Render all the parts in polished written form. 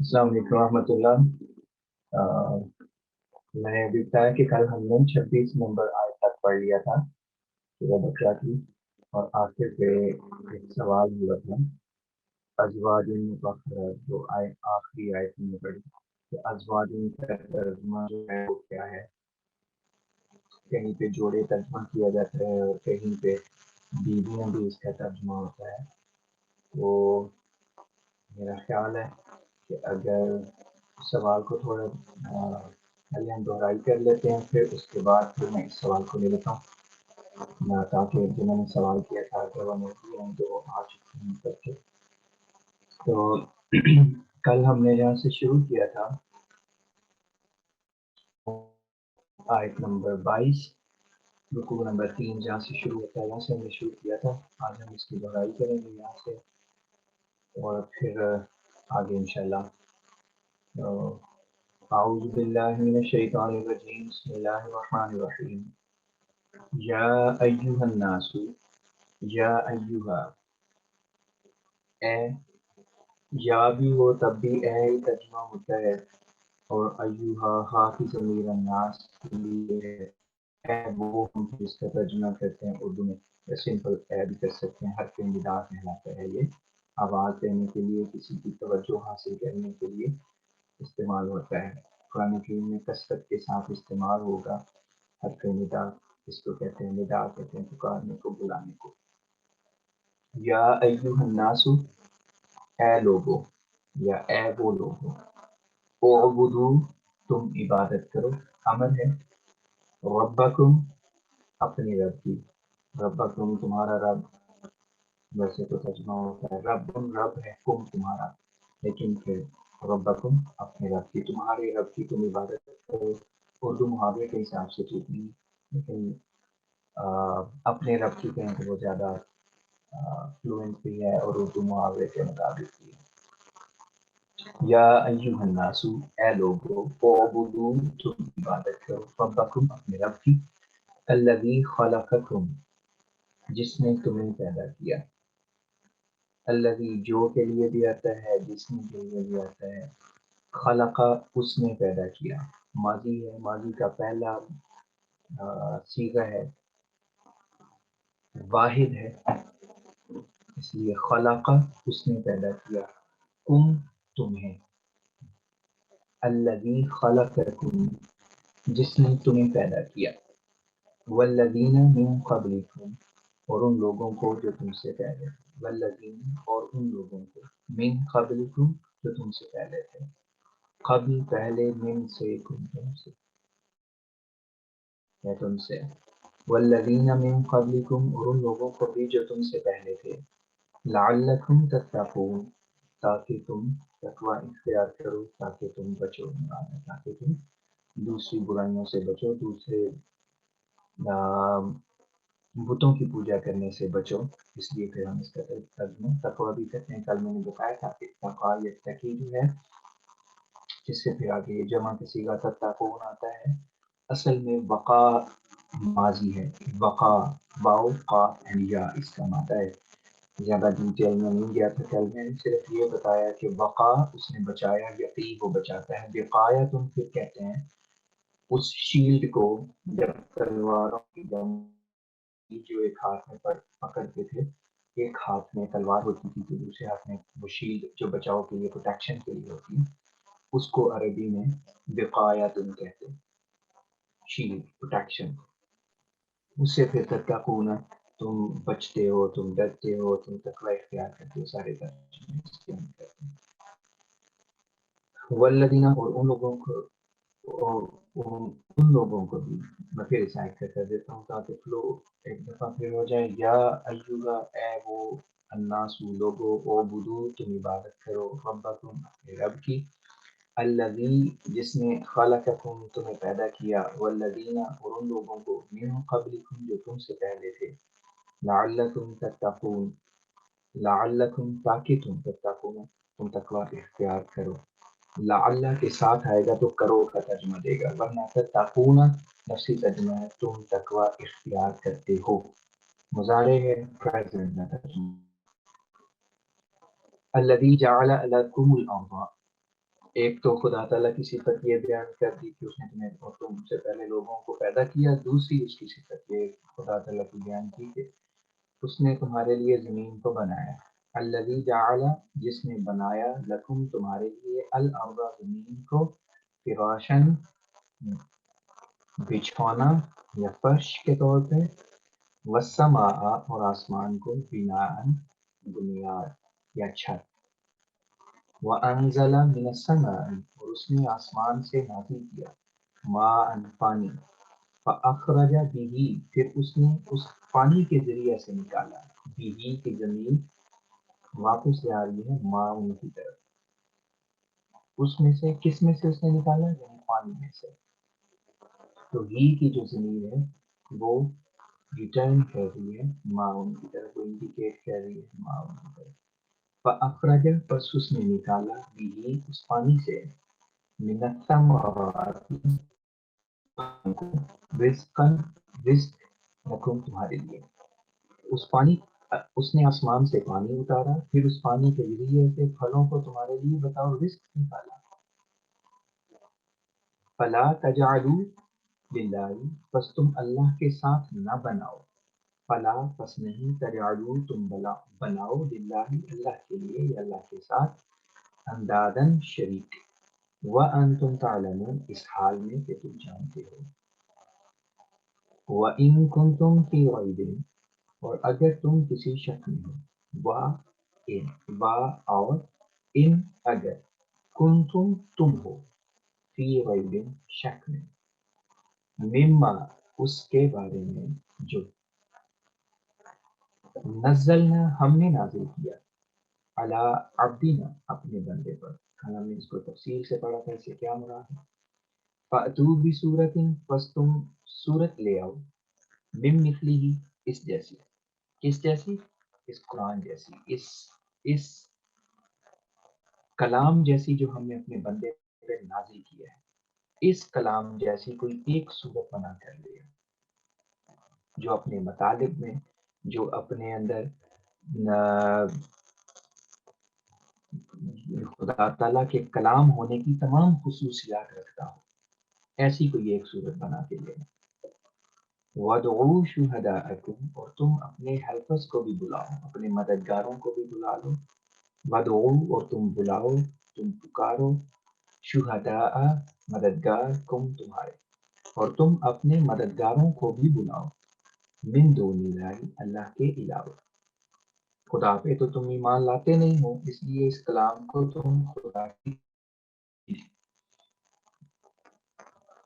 السلام علیکم ورحمۃ اللہ۔ میں نے ابھی بتایا کہ کل ہم نے 26 نمبر آیت تک پڑھ لیا تھا سورہ بقرہ کی، اور آخر پہ ایک سوال ہوا تھا ازواج مطہرہ، جو آخری آیت میں پڑھی کہ ازواج کا ترجمہ جو ہے وہ کیا ہے۔ کہیں پہ جوڑے ترجمہ کیا جاتا ہے اور کہیں پہ بیویاں بھی اس کا ترجمہ ہوتا ہے۔ تو میرا خیال ہے کہ اگر سوال کو تھوڑا پہلے ہم دہرائی کر لیتے ہیں، پھر اس کے بعد پھر میں اس سوال کو لے لیتا ہوں، تاکہ جنہوں نے سوال کیا تھا اگر وہ موجود ہیں تو وہ آ چکے ہیں کر کے۔ تو کل ہم نے جہاں سے شروع کیا تھا آیت نمبر 22، رکوع نمبر 3 جہاں سے شروع ہوتا ہے وہاں سے ہم نے شروع کیا تھا۔ آج ہم اس کی دہرائی کریں گے یہاں سے، اور پھر آگے انشاءاللہ۔ اعوذ باللہ من الشیطان الرجیم، بسم اللہ الرحمن الرحیم۔ یا ایہا الناس، یا ایہا، اے، یا بھی ہو تب بھی اے ہی ترجمہ ہوتا ہے، اور ایہا ہا کی ضمیر الناس کے لیے ہے۔ اے وہ ہم جس کا ترجمہ کرتے ہیں اردو میں سمپل اے بھی کر سکتے ہیں، حرف ندا کہلاتا ہے۔ یہ آواز دینے کے لیے، کسی کی توجہ حاصل کرنے کے لیے استعمال ہوتا ہے۔ قرآن کریم میں کثرت کے ساتھ استعمال ہوگا حرف ندا، اس کو کہتے ہیں ندا، کہتے ہیں پکارنے کو، بلانے کو۔ یا ایہا الناس، اے لوگو، یا اے وہ لوگو، اعبدو، تم عبادت کرو، امر ہے، ربکم، اپنے رب کی، ربکم تمہارا رب، ویسے تو ترجمہ ہوتا ہے رب رب ہے، کم تمہارا، لیکن پھر ربکم اپنے رب کی، تمہارے رب کی تم عبادت کرو۔ اردو محاورے کے حساب سے ٹھیک نہیں، لیکن اپنے رب کی کہیں تو وہ زیادہ فلوئنٹ بھی ہے، اور اردو محاورے کے مطابق بھی ہے۔ یا ایہا الناس، اے لوگو، اعبدو، تم عبادت کرو، ربکم اپنے رب کی، الذی خلقکم، جس نے تمہیں پیدا کیا، الذی جو کے لیے بھی آتا ہے، جس نے کے لیے بھی آتا ہے، خلق اس نے پیدا کیا، ماضی ہے، ماضی کا پہلا صیغہ ہے، واحد ہے، اس لیے خلق اس نے پیدا کیا، کم تمہیں، الذی خلقکم جس نے تمہیں پیدا کیا، والذین من قبلکم اور ان لوگوں کو جو تم سے پہلے تھے، والذین اور ان لوگوں کو، من قبلکم جو تم سے پہلے تھے، قبل پہلے، من سے تم سے یا تم سے، والذین من قبلکم اور ان لوگوں کو بھی جو تم سے پہلے تھے، لعلکم تتقون تاکہ تم تقوی اختیار کرو، تاکہ تم بچو، تاکہ تم دوسری برائیوں سے بچو، دوسرے بتوں کی پوجا کرنے سے بچو۔ اس لیے پھر ہم اس کا ترجمہ تقوی بھی کرتے ہیں۔ کل میں نے بتایا تھا کہ تقوی یتقی جو ہے، جس سے پھر آگے جمع کا صیغہ تتقون آتا ہے، اصل میں وقا ماضی ہے، وقا، واو قاف یا، اس کا معنی ہے۔ زیادہ ڈیٹیل میں نہیں گیا تھا کل، میں نے صرف یہ بتایا کہ وقا اس نے بچایا، یقی وہ بچاتا ہے، وقایا تم پھر کہتے ہیں اس شیلڈ کو، جب تلواروں کی جنگ جو ایک ہاتھ میں پکڑتے تھے، ایک ہاتھ میں تلوار ہوتی تھی تو دوسرے ہاتھ میں وہ شیلڈ جو بچاؤ کے لیے، پروٹیکشن کے لیے ہوتی ہے، اس کو عربی میں وقایا تم کہتے ہیں، شیلڈ، پروٹیکشن۔ اس سے پھر تتقون، تم بچتے ہو، تم ڈرتے ہو، تم تقوی اختیار کرتے ہو، سارے ترجمے اس کے ہم کرتے ہیں۔ والذین اور ان لوگوں کو، اور ان لوگوں کو بھی، میں پھر اس آیت کا کر دیتا ہوں تاکہ فلو ایک دفعہ پھر ہو جائے۔ یا ایھا، اے وہ، الناس لوگو، اعبدو تم عبادت کرو، ربکم اپنے رب کی، الذی جس نے خلقکم تمہیں پیدا کیا، والذین اور ان لوگوں کو، من قبلکم جو تم سے پہلے تھے، لعلکم تتقون، لعلکم تاکہ تم تتقون، تم تقوی اختیار کرو۔ لعل کے ساتھ آئے گا تو کرو کا ترجمہ دے گا، ورنہ تتقون نفسی ترجمہ ہے، تم تقوی اختیار کرتے ہو، مضارع ہے، پریزنٹ میں ترجمہ۔ الذی جعل لکم الارض، ایک تو خدا تعالیٰ کی صفت یہ بیان کر دی کہ اس نے تمہیں اور تم سے پہلے لوگوں کو پیدا کیا، دوسری اس کی صفت یہ خدا تعالیٰ کی بیان کی کہ اس نے تمہارے لیے زمین کو بنایا، الذی جعل جس نے بنایا لکم تمہارے لیے الارض زمین کو فراشن بچھونا یا فرش کے طور پہ، والسماء اور آسمان کو بناءً بنیاد یا چھت، وَأَنزَلَ مِنَ السَّمَاءِ اور اس نے آسمان سے نازل کیا ماءً پانی، فَأَخْرَجَ بِهِ پھر اس نے اس پانی کے ذریعے سے نکالا، بِهِ کی زمین واپس جا رہی ہے ماء ان کی طرف، اس میں سے کس میں سے اس نے نکالا؟ یعنی پانی میں سے. تو ہی کی جو زمین ہے وہ ریٹرن کر رہی ہے ماء ان کی طرف، وہ انڈیکیٹ کر رہی ہے ماء ان کی طرف. فَأَخْرَجَ پس اس نے نکالا بِهِ اس پانی سے من الثمرات رزقاً رزق لکم تمہارے لیے. اس پانی اس نے آسمان سے پانی اتارا، پھر اس پانی کے ذریعے سے پھلوں کو تمہارے لیے بتاؤ رزق نکالا. فلا تجعلوا للہ پس تم اللہ کے ساتھ نہ بناؤ، فلا پس نہیں تجعلوا تم بناؤ للہ اللہ کے لیے یا اللہ کے ساتھ اندادن شریک، وَأَنْتُمْ تَعْلَمُونَ اس حال میں کہ تم جانتے ہو. وَإِن كُنتُمْ فِي رَيْبٍ اور اگر تم کسی شک میں ہو، اور ان اگر کنتم تم ہو فی ریب شک میں، مما اس کے بارے میں جو نزلنا ہم نے نازل کیا علی عبدنا اپنے بندے پر. ہم نے اس کو تفصیل سے پڑھا تھا، اسے کیا مراد ہے. فَأْتُوا بِسُورَةٍ پس تم سورت لے آؤ، من مثلہ اس جیسی، کس جیسی؟ اس قرآن جیسی، اس کلام جیسی جو ہم نے اپنے بندے پہ نازل کیا ہے، اس کلام جیسی کوئی ایک صورت بنا کر لے جو اپنے مطالب میں، جو اپنے اندر خدا تعالیٰ کے کلام ہونے کی تمام خصوصیات رکھتا ہو، ایسی کوئی ایک صورت بنا کے لے. وَادْعُوا شُهَدَاءَكُمْ اور تم اپنے ہیلپرز کو بھی بلاؤ، اپنے مددگاروں کو بھی بلا لو. وَادْعُوا اور تم بلاؤ، تم پکارو، شہداء مددگار کم تمہارے، اور تم اپنے مددگاروں کو بھی بلاؤ، من دون اللہ اللہ کے علاوہ. خدا پہ تو تم ایمان لاتے نہیں ہو، اس لیے اس کلام کو تم خدا کی،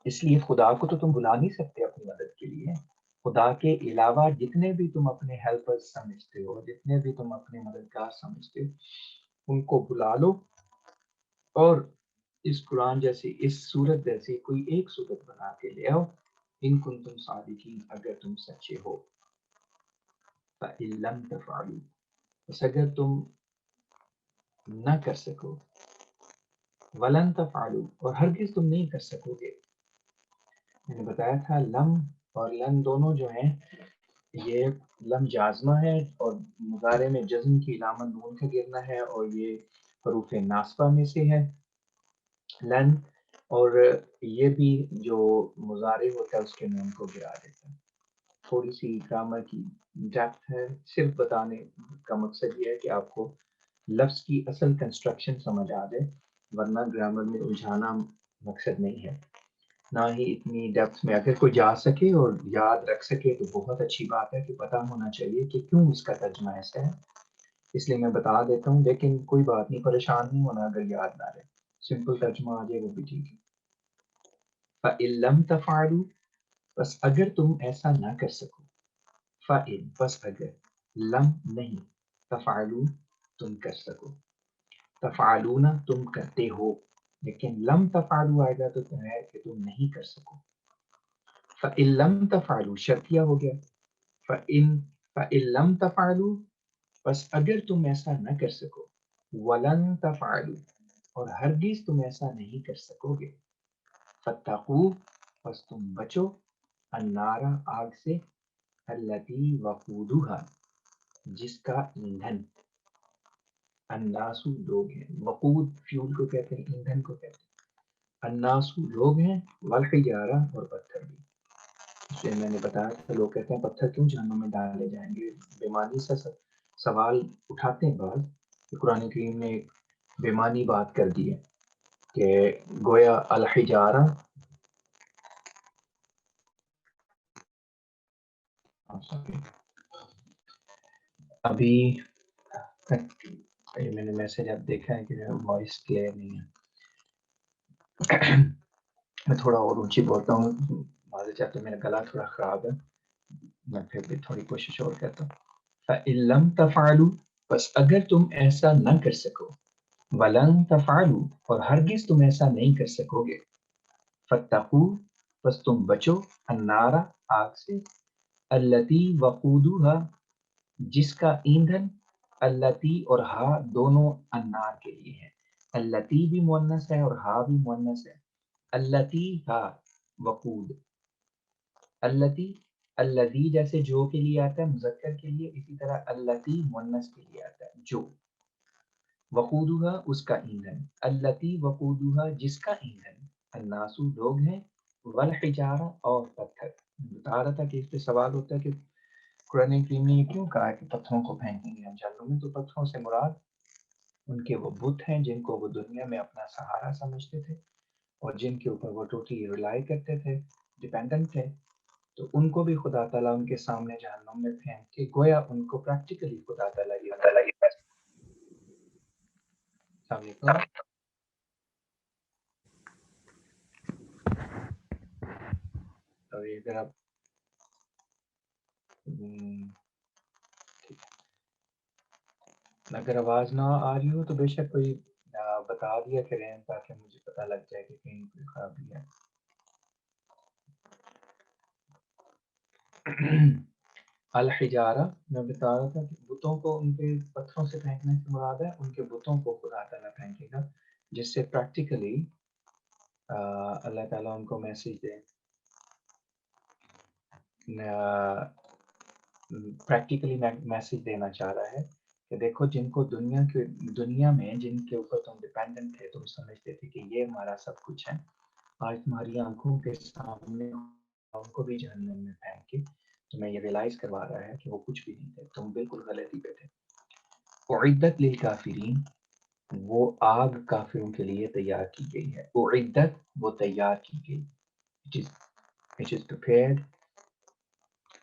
اس لیے خدا کو تو تم بلا نہیں سکتے اپنی مدد کے لیے. خدا کے علاوہ جتنے بھی تم اپنے ہیلپر سمجھتے ہو، جتنے بھی تم اپنے مددگار سمجھتے ہو، ان کو بلا لو اور اس قرآن جیسی، اس صورت جیسی کوئی ایک صورت بنا کے لے آؤ. ان کنتم صادقین اگر تم سچے ہو. فَإِن لَمْ تَفْعَلُوا بس اگر تم نہ کر سکو، وَلَن تَفْعَلُوا اور ہرگز تم نہیں کر سکو گے. میں نے بتایا تھا لم اور لن دونوں جو ہیں یہ لم جازمہ ہے اور مضارع میں جزم کی علامت نون کا گرنا ہے، اور یہ حروف ناصبہ میں سے ہے لن، اور یہ بھی جو مضارع ہوتا ہے اس کے نون کو گرا دیتا ہے. تھوڑی سی گرامر کی ڈیپتھ ہے، صرف بتانے کا مقصد یہ ہے کہ آپ کو لفظ کی اصل کنسٹرکشن سمجھ آ جائے، ورنہ گرامر میں الجھانا مقصد نہیں ہے. نہ ہی اتنی ڈیپتھ میں اگر کوئی جا سکے اور یاد رکھ سکے تو بہت اچھی بات ہے، کہ پتہ ہونا چاہیے کہ کیوں اس کا ترجمہ ایسا ہے. اس لیے میں بتا دیتا ہوں، لیکن کوئی بات نہیں، پریشان نہیں ہونا اگر یاد نہ رہے، سمپل ترجمہ آ جائے وہ بھی ٹھیک ہے. فَإِن لَمْ تَفْعَلُوا بس اگر تم ایسا نہ کر سکو، فَإِن بس اگر، لم نہیں، تفعلوا تم کر سکو، تفعلون تم کرتے ہو، لیکن لم تفعلوا آئے گا تو ہے کہ تم نہیں کر سکو. فَإِن لَمْ تَفْعَلُوا شرطیہ ہو گیا. فَإِن لَمْ تَفْعَلُوا بس اگر تم ایسا نہ کر سکو، وَلَن تَفْعَلُوا اور ہرگز تم ایسا نہیں کر سکو گے، فَاتَّقُوا بس تم بچو، النار آگ سے، الَّتِي وَقُودُهَا جس کا ایندھن، الناسو لوگ ہیں، وقود فیول کو کہتے ہیں، ایندھن کو کہتے ہیں، الناسو لوگ ہیں، والحجارہ اور پتھر بھی. اس لیے میں نے بتایا تھا لوگ کہتے ہیں پتھر کیوں جہنم میں ڈالے جائیں گے، بیمانی سے سوال اٹھاتے ہیں بعض. قرآن کریم نے ایک بیمانی بات کر دی ہے کہ گویا الحجارہ ابھی میں نے میسج اب دیکھا ہے کہ وائس کلیئر نہیں ہے. میں تھوڑا اور اونچی بولتا ہوں، معذرت چاہتا ہوں، میرا گلا تھوڑا خراب ہے، میں پھر بھی تھوڑی کوشش اور کرتا ہوں. فَإِن لَمْ تَفْعَلُوا، بس اگر تم ایسا نہ کر سکو، وَلَن تَفْعَلُوا اور ہرگز تم ایسا نہیں کر سکو گے، فَاتَّقُوا بس تم بچو، النَّارَ آگ سے، الَّتِي وَقُودُهَا جس کا ایندھن، الَّتِی اور ہا دونوں النار کے لیے ہیں، الَّتِی بھی مؤنث ہے اور ہا بھی مؤنث ہے، الَّتِی ہا وقود، الَّتِی الَّذِی جیسے جو کے لیے آتا ہے مذکر کے لیے، اسی طرح الَّتِی مؤنث کے لیے آتا ہے جو، وقودها اس کا ایندھن، الَّتِی وقودها جس کا ایندھن، الناسو لوگ ہیں، والحجارہ اور پتھر. بتا رہا تھا کہ اس پہ سوال ہوتا ہے کہ قرآن کریم نے یہ کیوں کہا ہے کہ پتھروں کو پھینکیں گے ہم جہنم میں. تو پتھروں سے مراد ان کے وہ بت ہیں جن کو وہ دنیا میں اپنا سہارا سمجھتے تھے اور جن کے اوپر وہ ٹوٹلی ریلائی کرتے تھے، ڈیپینڈنٹ تھے. تو ان کو بھی خدا تعالیٰ ان کے سامنے جہنم میں پھینک کے گویا ان کو پریکٹیکلی خدا تعالیٰ یہ السلام علیکم. ابھی اگر آپ اگر آواز نہ آ رہی ہو تو بے شک کوئی بتا دیا کریں تاکہ مجھے پتہ لگ جائے کہ کہیں کوئی خرابی ہے. الحجارہ میں بتا رہا تھا کہ بتوں کو ان کے پتھروں سے پھینکنے سے مراد ہے ان کے بتوں کو خدا تعالیٰ پھینکے گا، جس سے پریکٹیکلی اللہ تعالیٰ ان کو میسیج دے، پریکٹیکلی میسیج دینا چاہ رہا ہے کہ دیکھو جن کو دنیا میں جن کے اوپر تم ڈیپینڈنٹ تھے، تم سمجھتے تھے کہ یہ ہمارا سب کچھ ہے، آج تمہاری آنکھوں کے سامنے ان کو بھی جہنم میں پھینک کے تمہیں یہ ریلائز کروا رہا ہے کہ وہ کچھ بھی نہیں تھے، تم بالکل غلطی پہ تھے. اعدت للکافرین وہ آگ کافروں کے لیے تیار کی گئی ہے، اعدت وہ تیار کی گئی، which is prepared.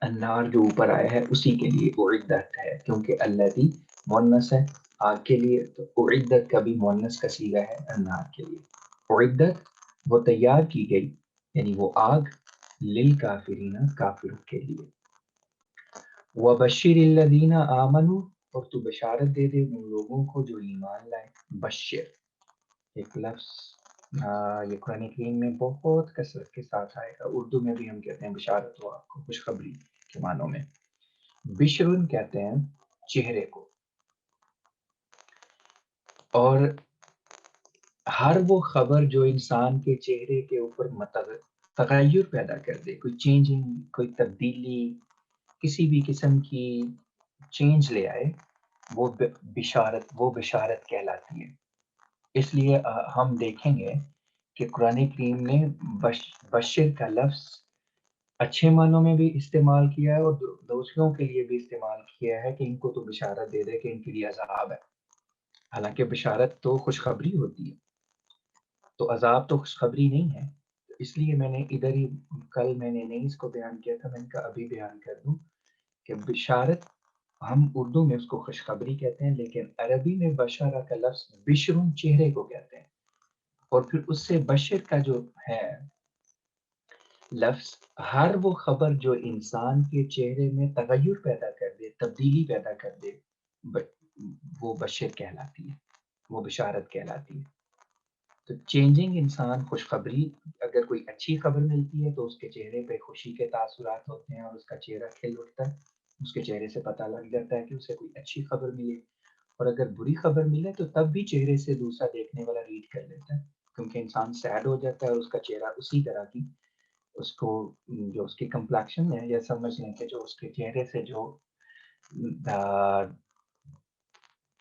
النار جو اوپر آیا ہے اسی کے لیے اعدت ہے، کیونکہ الذی مؤنث ہے آگ کے لیے، تو اعدت کا بھی مؤنث کا صیغہ ہے النار کے لیے. اعدت وہ تیار کی گئی، یعنی وہ آگ، للکافرین کافروں کے لیے. وبشر الذین آمنوا اور تو بشارت دے دے ان لوگوں کو جو ایمان لائے. بشر ایک لفظ یہ قرآن کریم میں بہت کثرت کے ساتھ آئے گا، اردو میں بھی ہم کہتے ہیں بشارت ہو آپ کو، خوشخبری کے معنوں میں. بشرن کہتے ہیں چہرے کو، اور ہر وہ خبر جو انسان کے چہرے کے اوپر تغیر پیدا کر دے، کوئی چینجنگ، کوئی تبدیلی، کسی بھی قسم کی چینج لے آئے، وہ بشارت کہلاتی ہے. اس لیے ہم دیکھیں گے کہ قرآن کریم نے بشر کا لفظ اچھے معنوں میں بھی استعمال کیا ہے اور دوسروں کے لیے بھی استعمال کیا ہے کہ ان کو تو بشارت دے دے کہ ان کے لیے عذاب ہے. حالانکہ بشارت تو خوشخبری ہوتی ہے، تو عذاب تو خوشخبری نہیں ہے. اس لیے میں نے ادھر ہی کل میں نے نہیں اس کو بیان کیا تھا، میں نے کہا ابھی بیان کر دوں کہ بشارت ہم اردو میں اس کو خوشخبری کہتے ہیں، لیکن عربی میں بشارہ کا لفظ بشرن چہرے کو کہتے ہیں. اور پھر اس سے بشر کا جو ہے لفظ، ہر وہ خبر جو انسان کے چہرے میں تغیر پیدا کر دے، تبدیلی پیدا کر دے، وہ بشر کہلاتی ہے، وہ بشارت کہلاتی ہے. تو چینجنگ انسان، خوشخبری، اگر کوئی اچھی خبر ملتی ہے تو اس کے چہرے پہ خوشی کے تاثرات ہوتے ہیں اور اس کا چہرہ کھل اٹھتا ہے، اس کے چہرے سے پتہ لگ جاتا ہے کہ اسے کوئی اچھی خبر ملی. اور اگر بری خبر ملے تو تب بھی چہرے سے دوسرا دیکھنے والا ریڈ کر لیتا ہے، کیونکہ انسان سیڈ ہو جاتا ہے اور اس کا چہرہ اسی طرح کی، اس کو جو اس کی کمپلیکشن ہے، یا سمجھ لیں کہ جو اس کے چہرے سے جو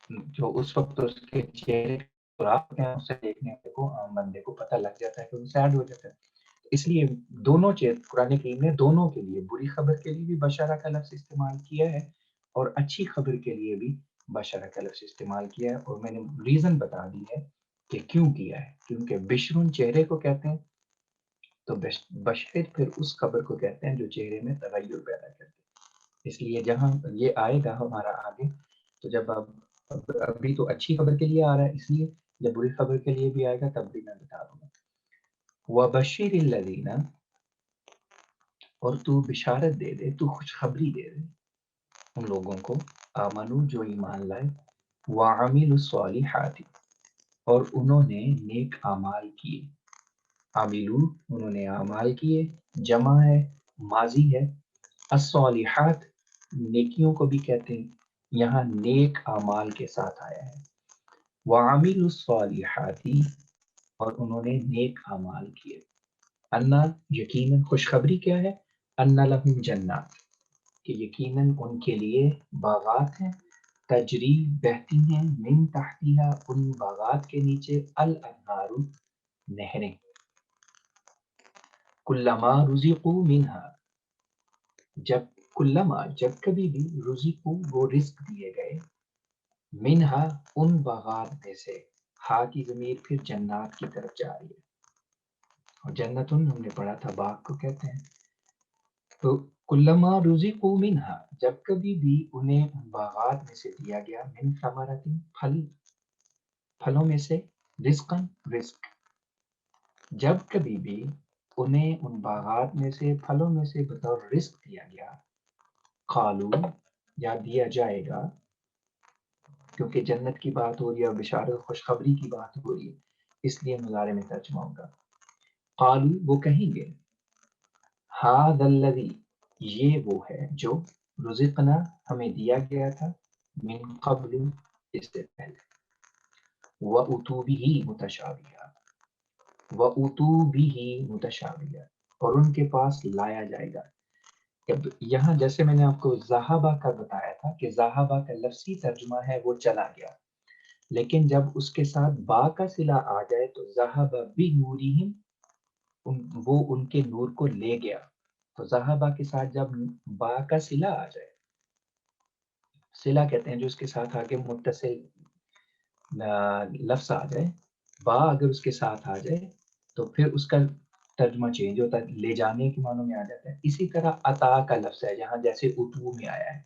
جو اس وقت اس کے چہرے سوراخ ہیں اسے دیکھنے کو عام بندے کو پتہ لگ جاتا ہے کہ وہ سیڈ ہو جاتا ہے. اس لیے دونوں چیز قرآن کریم نے دونوں کے لیے، بری خبر کے لیے بھی بشارہ کا لفظ استعمال کیا ہے اور اچھی خبر کے لیے بھی بشارہ کا لفظ استعمال کیا ہے. اور میں نے ریزن بتا دی ہے کہ کیوں کیا ہے، کیونکہ بشرون چہرے کو کہتے ہیں، تو بشر پھر اس خبر کو کہتے ہیں جو چہرے میں تغیر پیدا کرتے ہیں. اس لیے جہاں یہ آئے گا ہمارا آگے، تو جب ابھی تو اچھی خبر کے لیے آ رہا ہے، اس لیے جب بری خبر کے لیے بھی آئے گا تب بھی میں بتا دوں گا. وَبَشِّرِ الَّذِينَ، اور تو بشارت دے دے، تو خوشخبری دے دے ان لوگوں کو، آمنو جو ایمان لائے، وَعَمِلُوا الصَّالِحَاتِ اور انہوں نے نیک اعمال کیے. عاملو انہوں نے اعمال کیے، جمع ہے، ماضی ہے. الصالحات نیکیوں کو بھی کہتے ہیں، یہاں نیک اعمال کے ساتھ آیا ہے. وعاملوا الصالحات اور انہوں نے نیک اعمال کیے. انا یقیناً خوشخبری کیا ہے، ان لہم جنات کہ یقیناً ان کے لیے باغات ہیں، تجری بہتی ہیں، من تحتیہا ان باغات کے نیچے، الانہار نہریں. کلما رزقوا منہا جب کبھی بھی رزقوا وہ رزق دیے گئے، منہا ان باغات میں سے، ہا کی ضمیر پھر جنات کی طرف جا رہی ہے، اور جنتن ہم نے پڑھا تھا باغ کو کہتے ہیں. تو کلما رزقوا منہا جب کبھی بھی انہیں ان باغات میں سے دیا گیا، من ثمرۃ پھلوں میں سے، رزقاً رزق، جب کبھی بھی انہیں ان باغات میں سے پھلوں میں سے بطور رزق دیا گیا، قالو یا دیا جائے گا، کیونکہ جنت کی بات ہو رہی ہے اور بشارت خوشخبری کی بات ہو رہی ہے، اس لیے مضارع میں ترجمہ ہوگا. قالو وہ کہیں گے، ھذا الذی یہ وہ ہے جو، رزقنا ہمیں دیا گیا تھا، من قبل اس سے پہلے، وَأُتُوا بِهِ متشابہا وَأُتُوا بِهِ متشابہا اور ان کے پاس لایا جائے گا. اب یہاں جیسے میں نے آپ کو ذہبہ کا بتایا تھا کہ ذہبہ کا لفظی ترجمہ ہے وہ چلا گیا، لیکن جب اس کے ساتھ با کا صلہ آ جائے تو ذہب بنورہم وہ ان کے نور کو لے گیا. تو ذہبہ کے ساتھ جب با کا صلہ آ جائے، صلہ کہتے ہیں جو اس کے ساتھ آگے متصل لفظ آ جائے، با اگر اس کے ساتھ آ جائے تو پھر اس کا ترجمہ چینج ہوتا ہے، لے جانے کے معنوں میں آ جاتا ہے. اسی طرح عطا کا لفظ ہے جہاں جیسے اتو میں آیا ہے،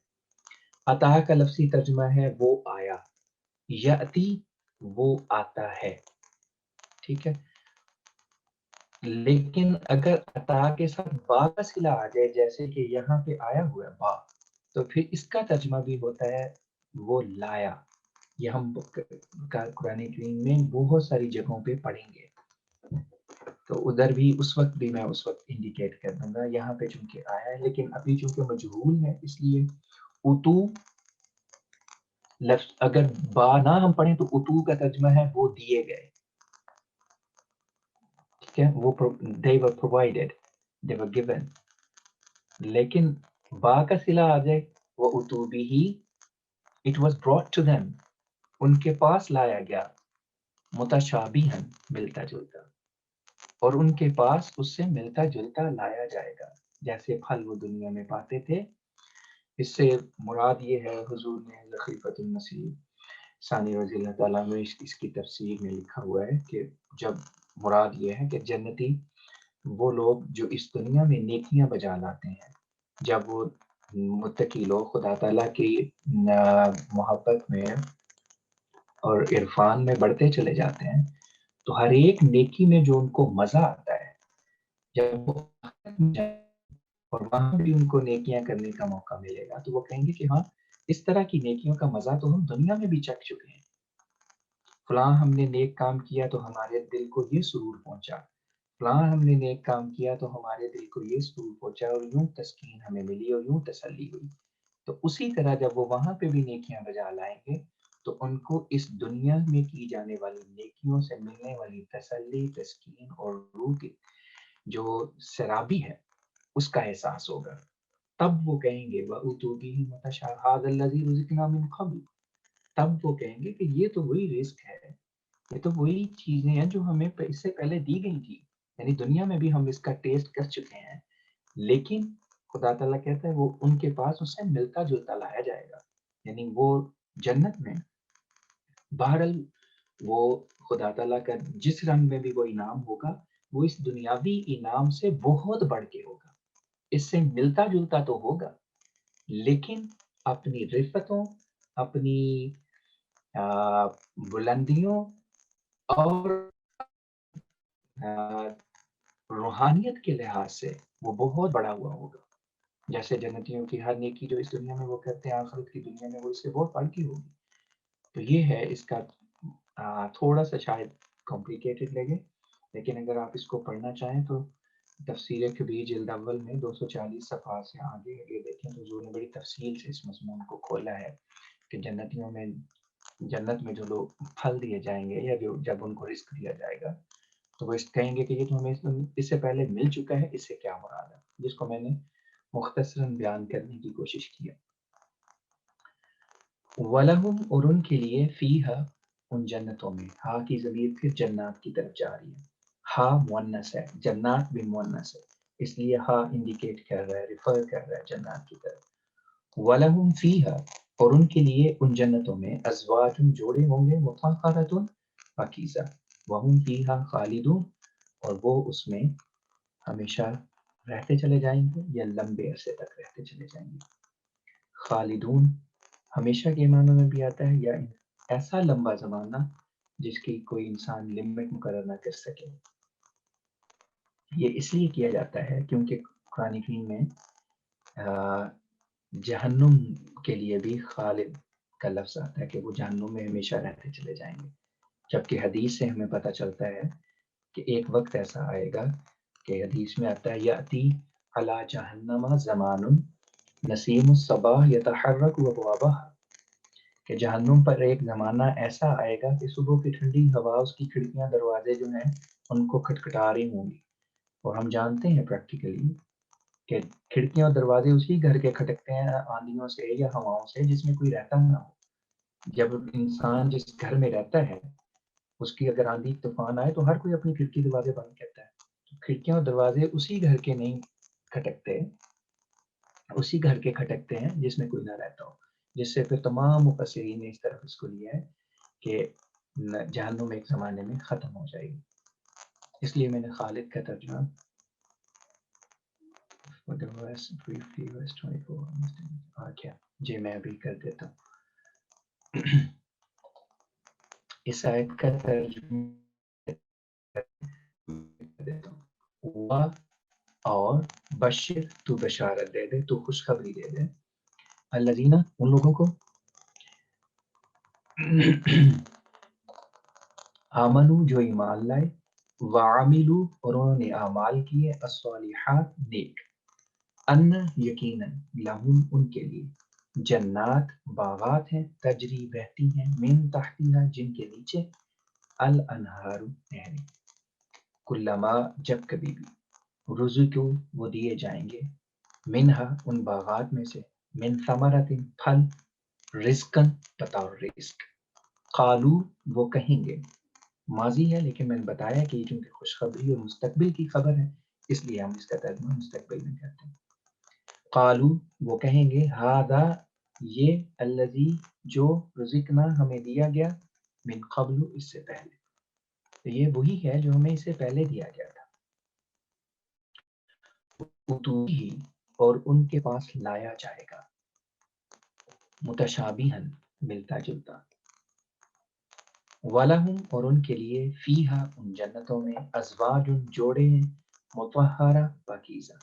عطا کا لفظی ترجمہ ہے وہ آیا، یاتی وہ آتا ہے، ٹھیک ہے. لیکن اگر عطا کے ساتھ با کا صلہ آ جائے جیسے کہ یہاں پہ آیا ہوا ہے با، تو پھر اس کا ترجمہ بھی ہوتا ہے وہ لایا. یہ ہم قرآن کریم میں بہت ساری جگہوں پہ پڑھیں گے، تو ادھر بھی اس وقت بھی میں اس وقت انڈیکیٹ کر دوں گا. یہاں پہ چونکہ آیا ہے لیکن ابھی چونکہ مجہول ہے، اس لیے اتو لفظ اگر با نہ ہم پڑھیں تو اتو کا ترجمہ ہے وہ دیے گئے، ٹھیک ہے، وہ they were provided, they were given. لیکن با کا صلہ آ جائے وہ اتو بھی ہی، it was brought to them ان کے پاس لایا گیا، متشابہن ملتا جلتا، اور ان کے پاس اس سے ملتا جلتا لایا جائے گا جیسے پھل وہ دنیا میں پاتے تھے. اس سے مراد یہ ہے، حضور نے خلیفۃ المسیح ثانی رضی اللہ تعالیٰ عنہ اس کی تفسیر میں لکھا ہوا ہے کہ جب مراد یہ ہے کہ جنتی وہ لوگ جو اس دنیا میں نیکیاں بجا لاتے ہیں، جب وہ متقی لوگ خدا تعالیٰ کی محبت میں اور عرفان میں بڑھتے چلے جاتے ہیں، تو ہر ایک نیکی میں جو ان کو مزہ آتا ہے، جب وہ اور وہاں بھی ان کو نیکیاں کرنے کا موقع ملے گا تو وہ کہیں گے کہ ہاں اس طرح کی نیکیوں کا مزہ تو ہم دنیا میں بھی چکھ چکے ہیں. فلاں ہم نے نیک کام کیا تو ہمارے دل کو یہ سرور پہنچا، فلاں ہم نے نیک کام کیا تو ہمارے دل کو یہ سرور پہنچا، اور یوں تسکین ہمیں ملی اور یوں تسلی ہوئی. تو اسی طرح جب وہ وہاں پہ بھی نیکیاں بجا لائیں گے تو ان کو اس دنیا میں کی جانے والی نیکیوں سے ملنے والی تسلی، تسکین اور روح کی جو سرابی ہے اس کا احساس ہوگا. تب وہ کہیں گے وَأُتُوا بِهِ مُتَشَابِهًا هَٰذَا الَّذِي رُزِقْنَا مِن قَبْلُ، تب وہ کہیں گے کہ یہ تو وہی رزق ہے، یہ تو وہی چیزیں ہیں جو ہمیں اس سے پہلے دی گئی تھی، یعنی دنیا میں بھی ہم اس کا ٹیسٹ کر چکے ہیں، لیکن خدا تعالیٰ کہتا ہے وہ ان کے پاس اس سے ملتا جلتا لایا جائے گا، یعنی وہ جنت میں بہرحال وہ خدا تعالیٰ کا جس رنگ میں بھی وہ انعام ہوگا وہ اس دنیاوی انعام سے بہت بڑھ کے ہوگا، اس سے ملتا جلتا تو ہوگا لیکن اپنی رفتوں، اپنی بلندیوں اور روحانیت کے لحاظ سے وہ بہت بڑا ہوا ہوگا، جیسے جنتیوں کی ہر نیکی جو اس دنیا میں وہ کرتے ہیں آخرت کی دنیا میں وہ اس سے بہت بڑھ کی ہوگی۔ تو یہ ہے اس کا تھوڑا سا شاید کمپلیکیٹڈ لگے، لیکن اگر آپ اس کو پڑھنا چاہیں تو تفسیر کبیر جلد اول میں 240 صفحات سے آگے دیکھیں تو حضور نے بڑی تفصیل سے اس مضمون کو کھولا ہے کہ جنتیوں میں جنت میں جو لوگ پھل دیے جائیں گے یا جو جب ان کو رزق دیا جائے گا تو وہ کہیں گے کہ یہ تو ہمیں اس سے پہلے مل چکا ہے، اس سے کیا مراد ہے، جس کو میں نے مختصراً بیان کرنے کی کوشش کی ہے۔ وَلَهُمْ اور ان کے لیے فِيهَا ان جنتوں میں، ہا کی ضمیر پھر جنات کی طرف جا رہی ہے، ہا مؤنث ہے، جنات بھی مؤنث ہے، اس لیے ہا انڈیکیٹ کر رہا ہے، ریفر کر رہا ہے جنات کی طرف۔ وَلَهُمْ فِيهَا اور ان کے لیے ان جنتوں میں ازواج جوڑے ہوں گے، مطہرۃ پاکیزہ، وَهُمْ فِيهَا خالدون اور وہ اس میں ہمیشہ رہتے چلے جائیں گے یا لمبے عرصے تک رہتے چلے جائیں گے۔ خالدون ہمیشہ کے معنوں میں بھی آتا ہے یا ایسا لمبا زمانہ جس کی کوئی انسان لمٹ مقرر نہ کر سکے۔ یہ اس لیے کیا جاتا ہے کیونکہ قرآن کریم میں جہنم کے لیے بھی خالد کا لفظ آتا ہے کہ وہ جہنم میں ہمیشہ رہتے چلے جائیں گے، جبکہ حدیث سے ہمیں پتہ چلتا ہے کہ ایک وقت ایسا آئے گا کہ حدیث میں آتا ہے یاتی علی جہنم زمان نسیم الصباح یتحرک ابوابہا کہ جہنم پر ایک زمانہ ایسا آئے گا کہ صبح کی ٹھنڈی ہوا اس کی کھڑکیاں دروازے جو ہیں ان کو کھٹکھٹا رہی ہوں گی، اور ہم جانتے ہیں پریکٹیکلی کہ کھڑکیاں اور دروازے اسی گھر کے کھٹکتے ہیں آندھیوں سے یا ہواؤں سے جس میں کوئی رہتا نہ ہو۔ جب انسان جس گھر میں رہتا ہے اس کی اگر آندھی طوفان آئے تو ہر کوئی اپنی کھڑکی دروازے بند کرتا ہے، کھڑکیاں اور دروازے اسی گھر کے نہیں کھٹکتے، اسی گھر کے کھٹکتے ہیں جس میں کوئی نہ رہتا ہو، جس سے پھر تمام مفسرین نے اس طرف اس کو لیا ہے کہ جہنم ایک زمانے میں ختم ہو جائے گی۔ اس لیے میں نے خالد کا ترجمہ جی میں ابھی کر دیتا ہوں۔ اس آیت کا ترجمہ اور بشر تو بشارت دے دے، تو خوشخبری دے دے، الذین ان لوگوں کو آمنو جو ایمان لائے، وعملو اور انہوں نے اعمال کیے، الصالحات نیک، ان یقیناً لہم ان کے لیے جنات باغات ہیں، تجری بہتی ہیں، من تحتیہا جن کے نیچے، الانہار نہریں، کلما جب کبھی بھی، رزقو وہ دیے جائیں گے، منہا ان باغات میں سے، من ثمرۃ پھل، رزقن بطور رزق، قالو وہ کہیں گے، ماضی ہے لیکن میں نے بتایا کہ یہ چونکہ خوشخبری اور مستقبل کی خبر ہے اس لیے ہم اس کا ترجمہ مستقبل میں کرتے ہیں۔ قالو وہ کہیں گے، ہذا یہ، الذی جو، رزقنا ہمیں دیا گیا، من قبل اس سے پہلے، تو یہ وہی ہے جو ہمیں اس سے پہلے دیا گیا تھا، اتوہی اور ان کے پاس لایا جائے گا، متشابہن ملتا جلتا، وَلَهُمْ اور ان کے لیے فیہا ان جنتوں میں ازواج جوڑے ہیں، مطہرہ پاکیزہ،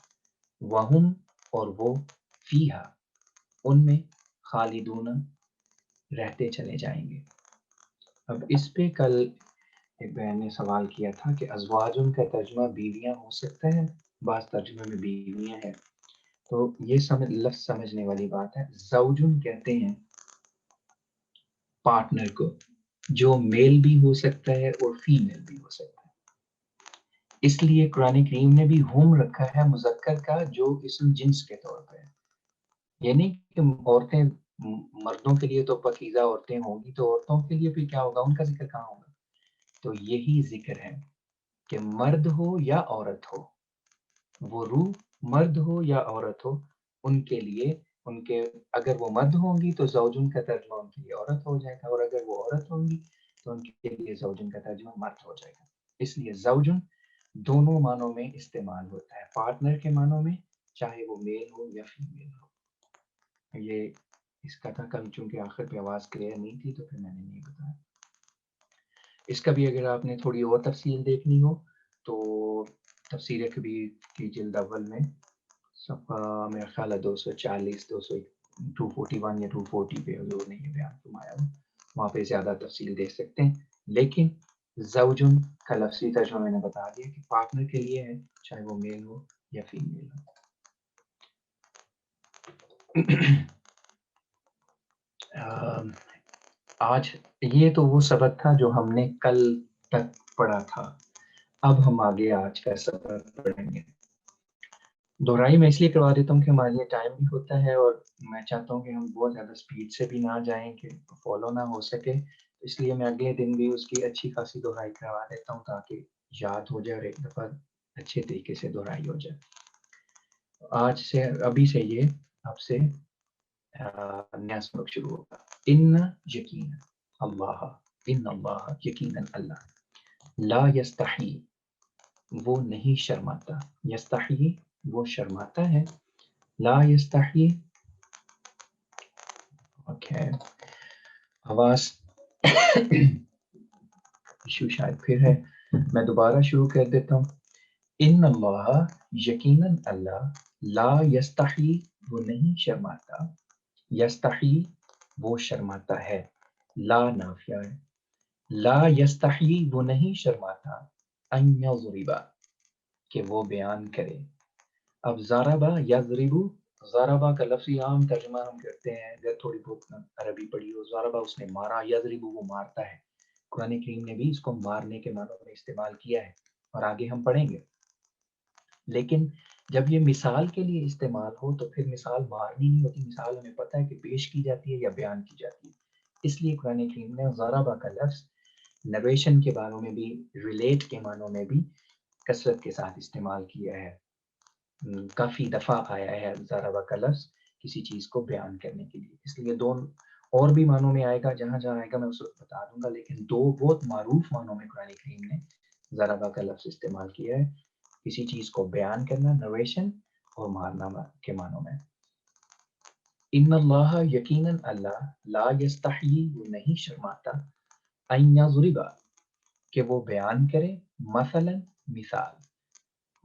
وہم اور وہ فیہا ان میں خالدون رہتے چلے جائیں گے۔ اب اس پہ کل ایک بہن نے سوال کیا تھا کہ ازواج کا ترجمہ بیویاں ہو سکتا ہے، بعض ترجمے میں بیویاں ہیں، تو یہ لفظ سمجھنے والی بات ہے۔ زوجن کہتے ہیں پارٹنر کو، جو میل بھی ہو سکتا ہے اور فیمیل بھی ہو سکتا ہے، اس لیے قرآن کریم نے بھی ہم رکھا ہے مذکر کا جو اسم جنس کے طور پہ ہے، یعنی کہ عورتیں مردوں کے لیے تو پاکیزہ عورتیں ہوں گی، تو عورتوں کے لیے پھر کیا ہوگا، ان کا ذکر کہاں ہوگا؟ تو یہی ذکر ہے کہ مرد ہو یا عورت ہو، وہ روح مرد ہو یا عورت ہو، ان کے لیے ان کے اگر وہ مرد ہوں گی تو زوجن کا ترجمہ ان کے لیے عورت ہو جائے گا، اور اگر وہ عورت ہوں گی تو ان کے لیے زوجن کا ترجمہ مرد ہو جائے گا۔ اس لیے زوجن دونوں معنوں میں استعمال ہوتا ہے، پارٹنر کے معنوں میں، چاہے وہ میل ہو یا فیمیل ہو۔ یہ اس کا تھا، کل چونکہ آخر پہ آواز کلیئر نہیں تھی تو پھر میں نے نہیں بتایا۔ اس کا بھی اگر آپ نے تھوڑی اور تفصیل دیکھنی ہو تو تفسیر کبیر کی جلد اول میں صفحہ میرا خیال ہے 240 241 یا 240 پہ حضور نے یہ بیان فرمایا ہو، وہاں پہ زیادہ تفصیل دیکھ سکتے ہیں۔ لیکن زوجن کا لفظی ترجمہ میں نے بتا دیا کہ پارٹنر کے لیے ہے، چاہے وہ میل ہو یا فیمیل ہو۔ آج یہ تو وہ سبق تھا جو ہم نے کل تک پڑھا تھا، اب ہم آگے آج کا سبق پڑھیں گے۔ دہرائی میں اس لیے کروا دیتا ہوں کہ ہمارے لیے ٹائم بھی ہوتا ہے، اور میں چاہتا ہوں کہ ہم بہت زیادہ سپیڈ سے بھی نہ جائیں کہ فالو نہ ہو سکے، اس لیے میں اگلے دن بھی اس کی اچھی خاصی دہرائی کروا دیتا ہوں تاکہ یاد ہو جائے اور ایک دفعہ اچھے طریقے سے دہرائی ہو جائے۔ آج سے ابھی سے یہ اب سے نیا سبق شروع ہوگا۔ ان یقین اللہ، ان اللہ یقینا اللہ، لا یستحی وہ نہیں شرماتا، یستحی وہ شرماتا ہے، لا یستحی اوکے آواز ایشو شاید پھر ہے، میں دوبارہ شروع کر دیتا ہوں۔ ان اللہ یقیناً اللہ، لا یستحی وہ نہیں شرماتا، یستحی وہ شرماتا ہے، لا نافیہ ہے، لا یستحی وہ نہیں شرماتا، ان یضربا کہ وہ بیان کرے۔ اب ضربا یضربو، ضربا کا لفظی عام ترجمہ ہم کرتے ہیں اگر تھوڑی بہت عربی پڑھی ہو، ضربا اس نے مارا، یضربو وہ مارتا ہے۔ قرآن کریم نے بھی اس کو مارنے کے معنوں میں استعمال کیا ہے، اور آگے ہم پڑھیں گے۔ لیکن جب یہ مثال کے لیے استعمال ہو تو پھر مثال مارنی نہیں ہوتی، مثال ہمیں پتہ ہے کہ پیش کی جاتی ہے یا بیان کی جاتی ہے۔ اس لیے قرآن کریم نے ضربا کا لفظ نریشن کے معنوں میں بھی، ریلیٹ کے معنوں میں بھی کثرت کے ساتھ استعمال کیا ہے، کافی دفعہ آیا ہے ضربا کا لفظ کسی چیز کو بیان کرنے کے لیے۔ اس لیے دو اور بھی معنوں میں آئے گا، جہاں جہاں آئے گا میں اس وقت بتا دوں گا، لیکن دو بہت معروف معنوں میں قرآن کریم نے ضربا کا لفظ استعمال کیا ہے، کسی چیز کو بیان کرنا نریشن، اور مارنا کے معنوں میں۔ ان اللہ یقیناً اللہ، لا یستحیی وہ نہیں شرماتا، ان یضربا کہ وہ بیان کرے، مثلا مثال،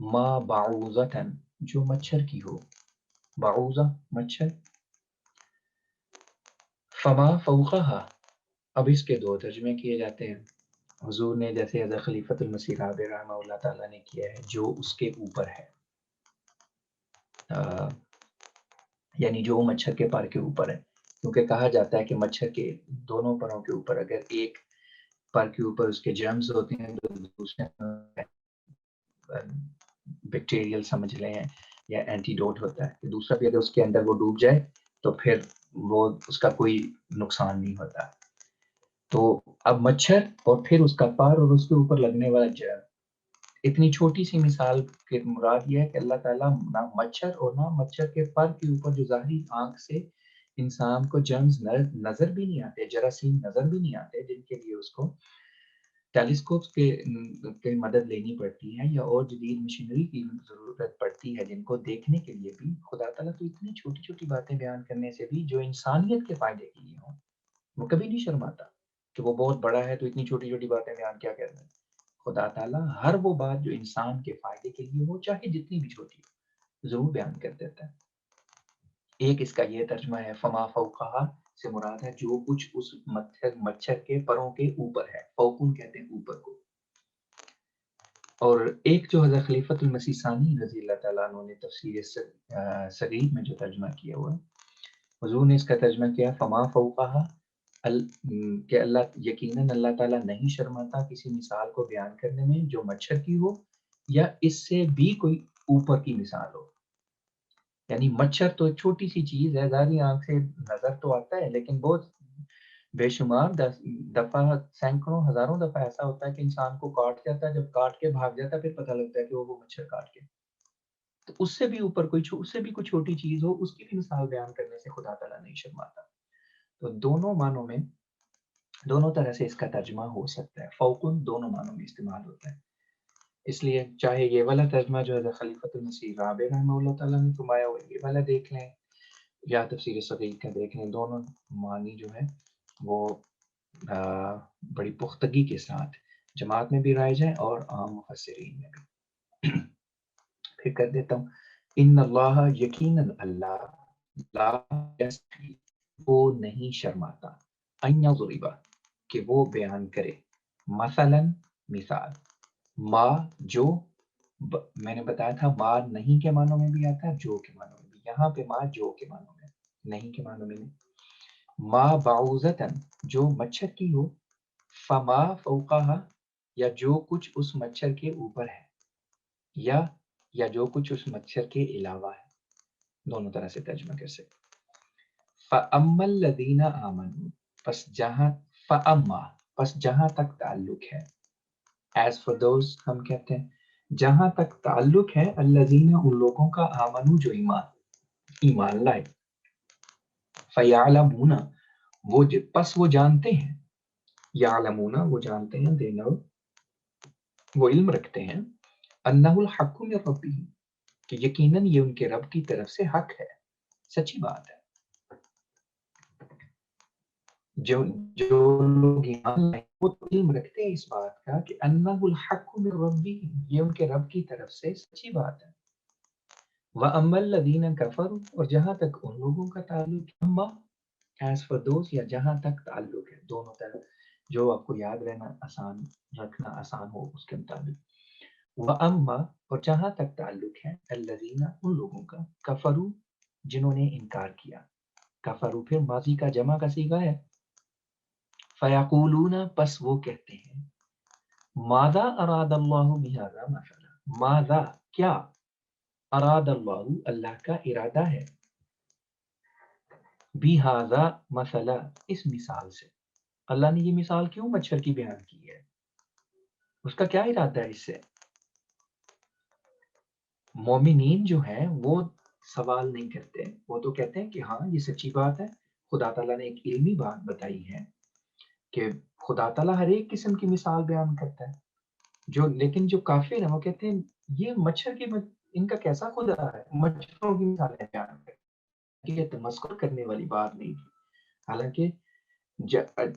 ما بعوضتن جو مچھر کی ہو، بعوضہ مچھر، فما فوقها اب اس کے دو ترجمے کیے جاتے ہیں۔ حضور نے جیسے حضرت خلیفۃ المسیح رابع رحمہ اللہ تعالیٰ نے کیا ہے، جو اس کے اوپر ہے، یعنی جو مچھر کے پر کے اوپر ہے، کیونکہ کہا جاتا ہے کہ مچھر کے دونوں پروں کے اوپر اگر ایک پر کے اوپر اس کے جرمز ہوتے ہیں تو دوسرے بیکٹیریل سمجھ لیں یا اینٹی ڈوٹ ہوتا ہے، دوسرا بھی اگر اس کے اندر وہ ڈوب جائے تو پھر وہ اس کا کوئی نقصان نہیں ہوتا۔ تو اب مچھر اور پھر اس کا پر اور اس کے اوپر لگنے والا جرم، اتنی چھوٹی سی مثال کے مراد یہ ہے کہ اللہ تعالیٰ نہ مچھر اور نہ مچھر کے پر کے اوپر جو ظاہری آنکھ سے انسان کو جرمز نظر بھی نہیں آتے، جراثیم نظر بھی نہیں آتے، جن کے لیے اس کو ٹیلیسکوپس کے مدد لینی پڑتی ہے یا اور جدید مشینری کی ضرورت پڑتی ہے، جن کو دیکھنے کے لیے بھی خدا تعالیٰ تو اتنی چھوٹی چھوٹی باتیں بیان کرنے سے بھی جو انسانیت کے فائدے کے لیے ہوں، وہ کبھی نہیں شرماتا کہ وہ بہت بڑا ہے تو اتنی چھوٹی چھوٹی باتیں بیان کیا کرنا ہے۔ خدا تعالیٰ ہر وہ بات جو انسان کے فائدے کے لیے ہو، چاہے جتنی بھی چھوٹی ہو، ضرور بیان کر دیتا ہے۔ ایک اس کا یہ ترجمہ ہے، فما فوقہا سے مراد ہے جو کچھ اس مچھر کے پروں کے اوپر ہے، فوقن کہتے ہیں اوپر کو۔ اور ایک جو حضرت خلیفۃ المسیح ثانی رضی اللہ تعالیٰ عنہ نے تفسیر صغیر میں جو ترجمہ کیا ہوا ہے، حضور نے اس کا ترجمہ کیا فما فوقہا کہ اللہ یقیناً اللہ تعالیٰ نہیں شرماتا کسی مثال کو بیان کرنے میں جو مچھر کی ہو یا اس سے بھی کوئی اوپر کی مثال ہو۔ یعنی مچھر تو ایک چھوٹی سی چیز ہے، ظاہری آنکھ سے نظر تو آتا ہے، لیکن بہت بے شمار دفعہ، سینکڑوں ہزاروں دفعہ ایسا ہوتا ہے کہ انسان کو کاٹ جاتا ہے، جب کاٹ کے بھاگ جاتا ہے پھر پتہ لگتا ہے کہ وہ مچھر کاٹ کے. تو اس سے بھی اوپر اس سے بھی کوئی چھوٹی چیز ہو، اس کی بھی مثال بیان کرنے سے خدا تعالیٰ نہیں شرماتا. تو دونوں معنوں میں، دونوں طرح سے اس کا ترجمہ ہو سکتا ہے. فوقن دونوں معنوں میں استعمال ہوتا ہے. اس لیے چاہے یہ والا ترجمہ جو ہے خلیفۃ المسیح رابع رحمہ اللہ تعالیٰ نے فرمایا ہوا یہ والا دیکھ لیں، یا تفسیر صغیر کا دیکھ لیں، دونوں معنی جو ہے وہ بڑی پختگی کے ساتھ جماعت میں بھی رائج ہیں اور عام مفسرین میں بھی. پھر کر دیتا ہوں. ان اللہ یقیناً اللہ لا یستحی وہ نہیں شرماتا، ان یضرب کہ وہ بیان کرے، مثلا مثال، ما جو میں نے بتایا تھا ما نہیں کے معنوں میں بھی آتا ہے، جو کے معنوں میں بھی. یہاں پہ ما جو کے معنوں میں، نہیں کے معنوں میں نہیں. ما بعوضتن جو مچھر کی ہو، فما فوقها یا جو کچھ اس مچھر کے اوپر ہے، یا جو کچھ اس مچھر کے علاوہ ہے. دونوں طرح سے ترجمہ کر سکتے. فَأَمَّا الَّذِينَ آمَنُوا پس جہاں تک تعلق ہے، as for those ہم کہتے ہیں جہاں تک تعلق ہے، الذین ان لوگوں کا، آمنو جو ایمان لائے، فَيَعْلَمُونَ پس وہ جانتے ہیں، یعلمون وہ جانتے ہیں، they know وہ علم رکھتے ہیں، انہ الحق من ربہم کہ یقیناً یہ ان کے رب کی طرف سے حق ہے، سچی بات ہے. جو لوگ ایمان لائے وہ علم رکھتے ہیں اس بات کا کہ انہ الحق من ربہم یہ ان کے رب کی طرف سے سچی بات ہے. وَأَمَّا الَّذِينَ كَفَرُوا اور جہاں تک ان لوگوں کا تعلق ہے، اما as for those یا جہاں تک تعلق ہے، دونوں طرف جو آپ کو یاد رکھنا آسان ہو اس کے مطابق. وَأَمَّا اور جہاں تک تعلق ہے، الَّذِينَ ان لوگوں کا، کفروا جنہوں نے انکار کیا. کفروا پھر ماضی کا جمع کا صیغہ ہے. فَيَقُولُونَ پس وہ کہتے ہیں، ماذا اراد اللہ بہذا مثلا ماذا کیا، اراد اللہ اللہ کا ارادہ ہے، بہذا مثلا اس مثال سے. اللہ نے یہ مثال کیوں مچھر کی بیان کی ہے، اس کا کیا ارادہ ہے اس سے. مومنین جو ہیں وہ سوال نہیں کرتے، وہ تو کہتے ہیں کہ ہاں یہ سچی بات ہے. خدا تعالیٰ نے ایک علمی بات بتائی ہے کہ خدا تعالیٰ ہر ایک قسم کی مثال بیان کرتا ہے. لیکن جو کافر ہیں وہ کہتے ہیں یہ مچھر کی ان کا کیسا خدا ہے، مچھروں کی مثالیں بیان کرتے ہیں. یہ تمسخر کرنے والی بات نہیں تھی. حالانکہ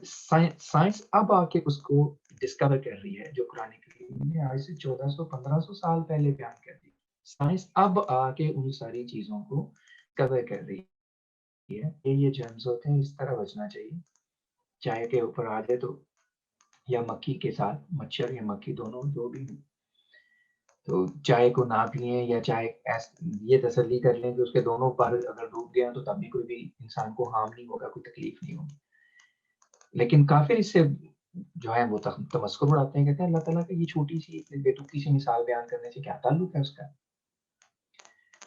سائنس اب آ کے اس کو ڈسکور کر رہی ہے، جو قرآن کریم نے آج سے 1400-1500 سال پہلے بیان کر دی. سائنس اب آ کے ان ساری چیزوں کو کور کر رہی ہے کہ یہ جرمز ہوتے ہیں، اس طرح بچنا چاہیے. چائے کے اوپر آ جائے تو یا مکھی کے ساتھ، مچھر یا مکھی دونوں جو بھی ہوں، تو چائے کو نہ پئیں یا چائے یہ تسلی کر لیں کہ اس کے دونوں پر اگر ڈوب گیا تو تب بھی کوئی بھی انسان کو ہارم نہیں ہوگا، کوئی تکلیف نہیں ہوگی. لیکن کافر اس سے جو ہے وہ تمسخر اڑاتے ہیں، کہتے ہیں اللہ تعالیٰ کا یہ چھوٹی سی بے تکی سی مثال بیان کرنے سے کیا تعلق ہے اس کا.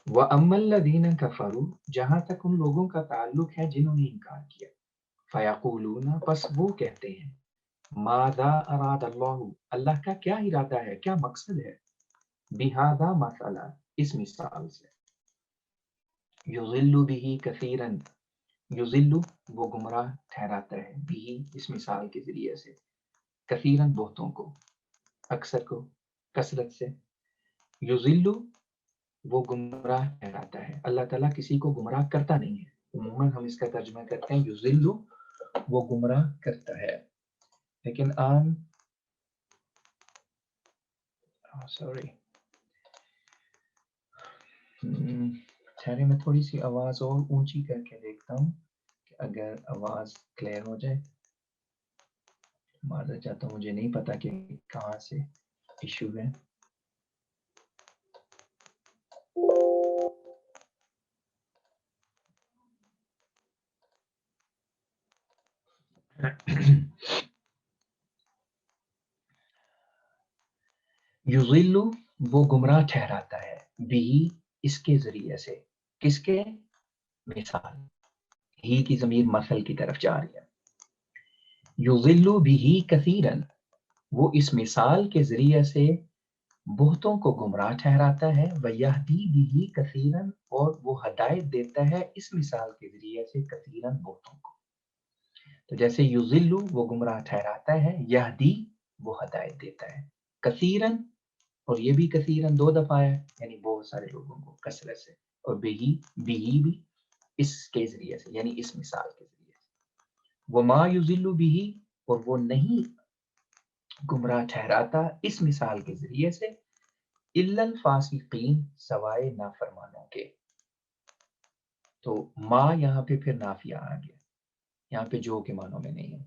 وَأَمَّا الَّذِينَ كَفَرُوا جہاں تک ان لوگوں کا تعلق ہے جنہوں نے انکار کیا، فَيَقُولُونَ پس وہ کہتے ہیں، ماذا اراد اللہ اللہ کا کیا ارادہ ہے، کیا مقصد ہے، بہذا مثلا اس مثال سے. یضل بہ کثیرا یضل وہ گمراہ ٹھہراتا ہے، بھی اس مثال کے ذریعے سے، کثیرن بہتوں کو، اکثر کو، کثرت سے. یضل وہ گمراہ ٹھہراتا ہے. اللہ تعالیٰ کسی کو گمراہ کرتا نہیں ہے. عموماً ہم اس کا ترجمہ کرتے ہیں یضل وہ گمراہ کرتا ہے، لیکن عام ٹھہرے میں تھوڑی سی آواز اور اونچی کر کے دیکھتا ہوں کہ اگر آواز کلیئر ہو جائے. معذرت چاہتا ہوں، مجھے نہیں پتا کہ کہاں سے ایشو ہے. یضل وہ گمراہ ٹھہراتا ہے، بھی اس کے ذریعے سے. کس کے؟ مثال. ہی کی ضمیر مثل کی طرف جا رہی ہے. یضل بہ کثیرا، وہ اس مثال کے ذریعے سے بہتوں کو گمراہ ٹھہراتا ہے. ویہدی بہ کثیرا، اور وہ ہدایت دیتا ہے اس مثال کے ذریعے سے کثیرا بہتوں کو. تو جیسے یضل وہ گمراہ ٹھہراتا ہے، یہدی وہ ہدایت دیتا ہے، کثیرا اور یہ بھی کثیرا 2 دفعہ ہے، یعنی بہت سارے لوگوں کو کثرت سے. اور بہی بھی اس کے ذریعے سے، یعنی اس مثال کے ذریعے سے. وما یضل بہ، اور وہ نہیں گمراہ ٹھہراتا اس مثال کے ذریعے سے الا الفاسقین، سوائے نافرمانوں کے. تو ما یہاں پہ پھر نافیہ آ گیا، یہاں پہ جو کے معنوں میں نہیں ہے.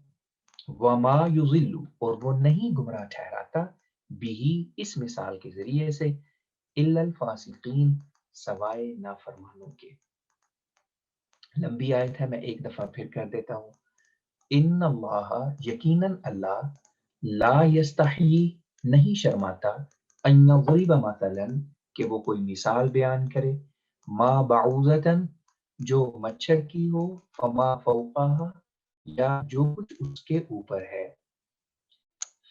وما یضل، اور وہ نہیں گمراہ ٹھہراتا بھی اس مثال کے ذریعے سے الا الفاسقین، سوائے نافرمانوں کے. لمبی آیت ہے، میں ایک دفعہ پھر کر دیتا ہوں. ان اللہ، یقیناً اللہ، لا یستحیی، نہیں شرماتا، ان یضرب مثلا، کہ وہ کوئی مثال بیان کرے، ما بعوضتن، جو مچھر کی ہو، فما فوقها، یا جو کچھ اس کے اوپر ہے.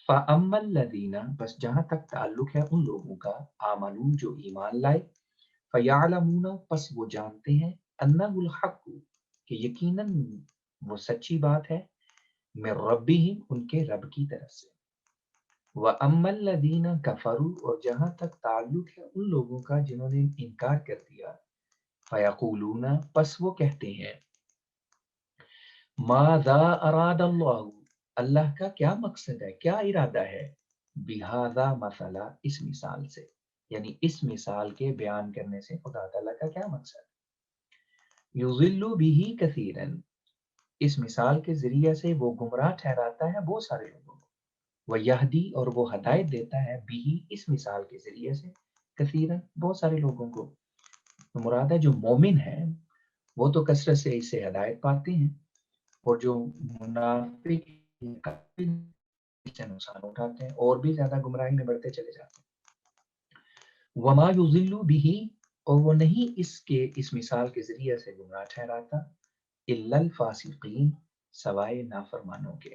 فَأَمَّا الَّذِينَ، بس جہاں تک تعلق ہے ان لوگوں کا، آمنوا، جو ایمان لائے، فَيَعْلَمُونَ، پس وہ جانتے ہیں، أَنَّهُ الْحَقُّ، کہ یقیناً وہ سچی بات ہے، من ربہم، ان کے رب کی طرف سے. وَأَمَّا الَّذِينَ كَفَرُوا، اور جہاں تک تعلق ہے ان لوگوں کا جنہوں نے انکار کر دیا، فَيَقُولُونَ، پس وہ کہتے ہیں، ماذا اراد اللہ، اللہ کا کیا مقصد ہے، کیا ارادہ ہے، بہذا مثلا، اس مثال سے، یعنی اس مثال کے بیان کرنے سے خدا تعالیٰ کا کیا مقصد. یضل بہ کثیرا، اس مثال کے ذریعے سے وہ گمراہ ٹھہراتا ہے بہت سارے لوگوں کو. ویہدی، اور وہ ہدایت دیتا ہے بہ، اس مثال کے ذریعے سے کثیرا، بہت سارے لوگوں کو. مراد ہے جو مومن ہے وہ تو کثرت سے اس سے ہدایت پاتے ہیں، اور جو منافق سے نقصان اٹھاتے ہیں اور بھی زیادہ گمراہی میں بڑھتے چلے جاتے ہیں. وما یضل بہ، اور وہ نہیں اس مثال کے ذریعے سے گمراہ ٹھہراتا الا الفاسقین، سوائے نافرمانوں کے.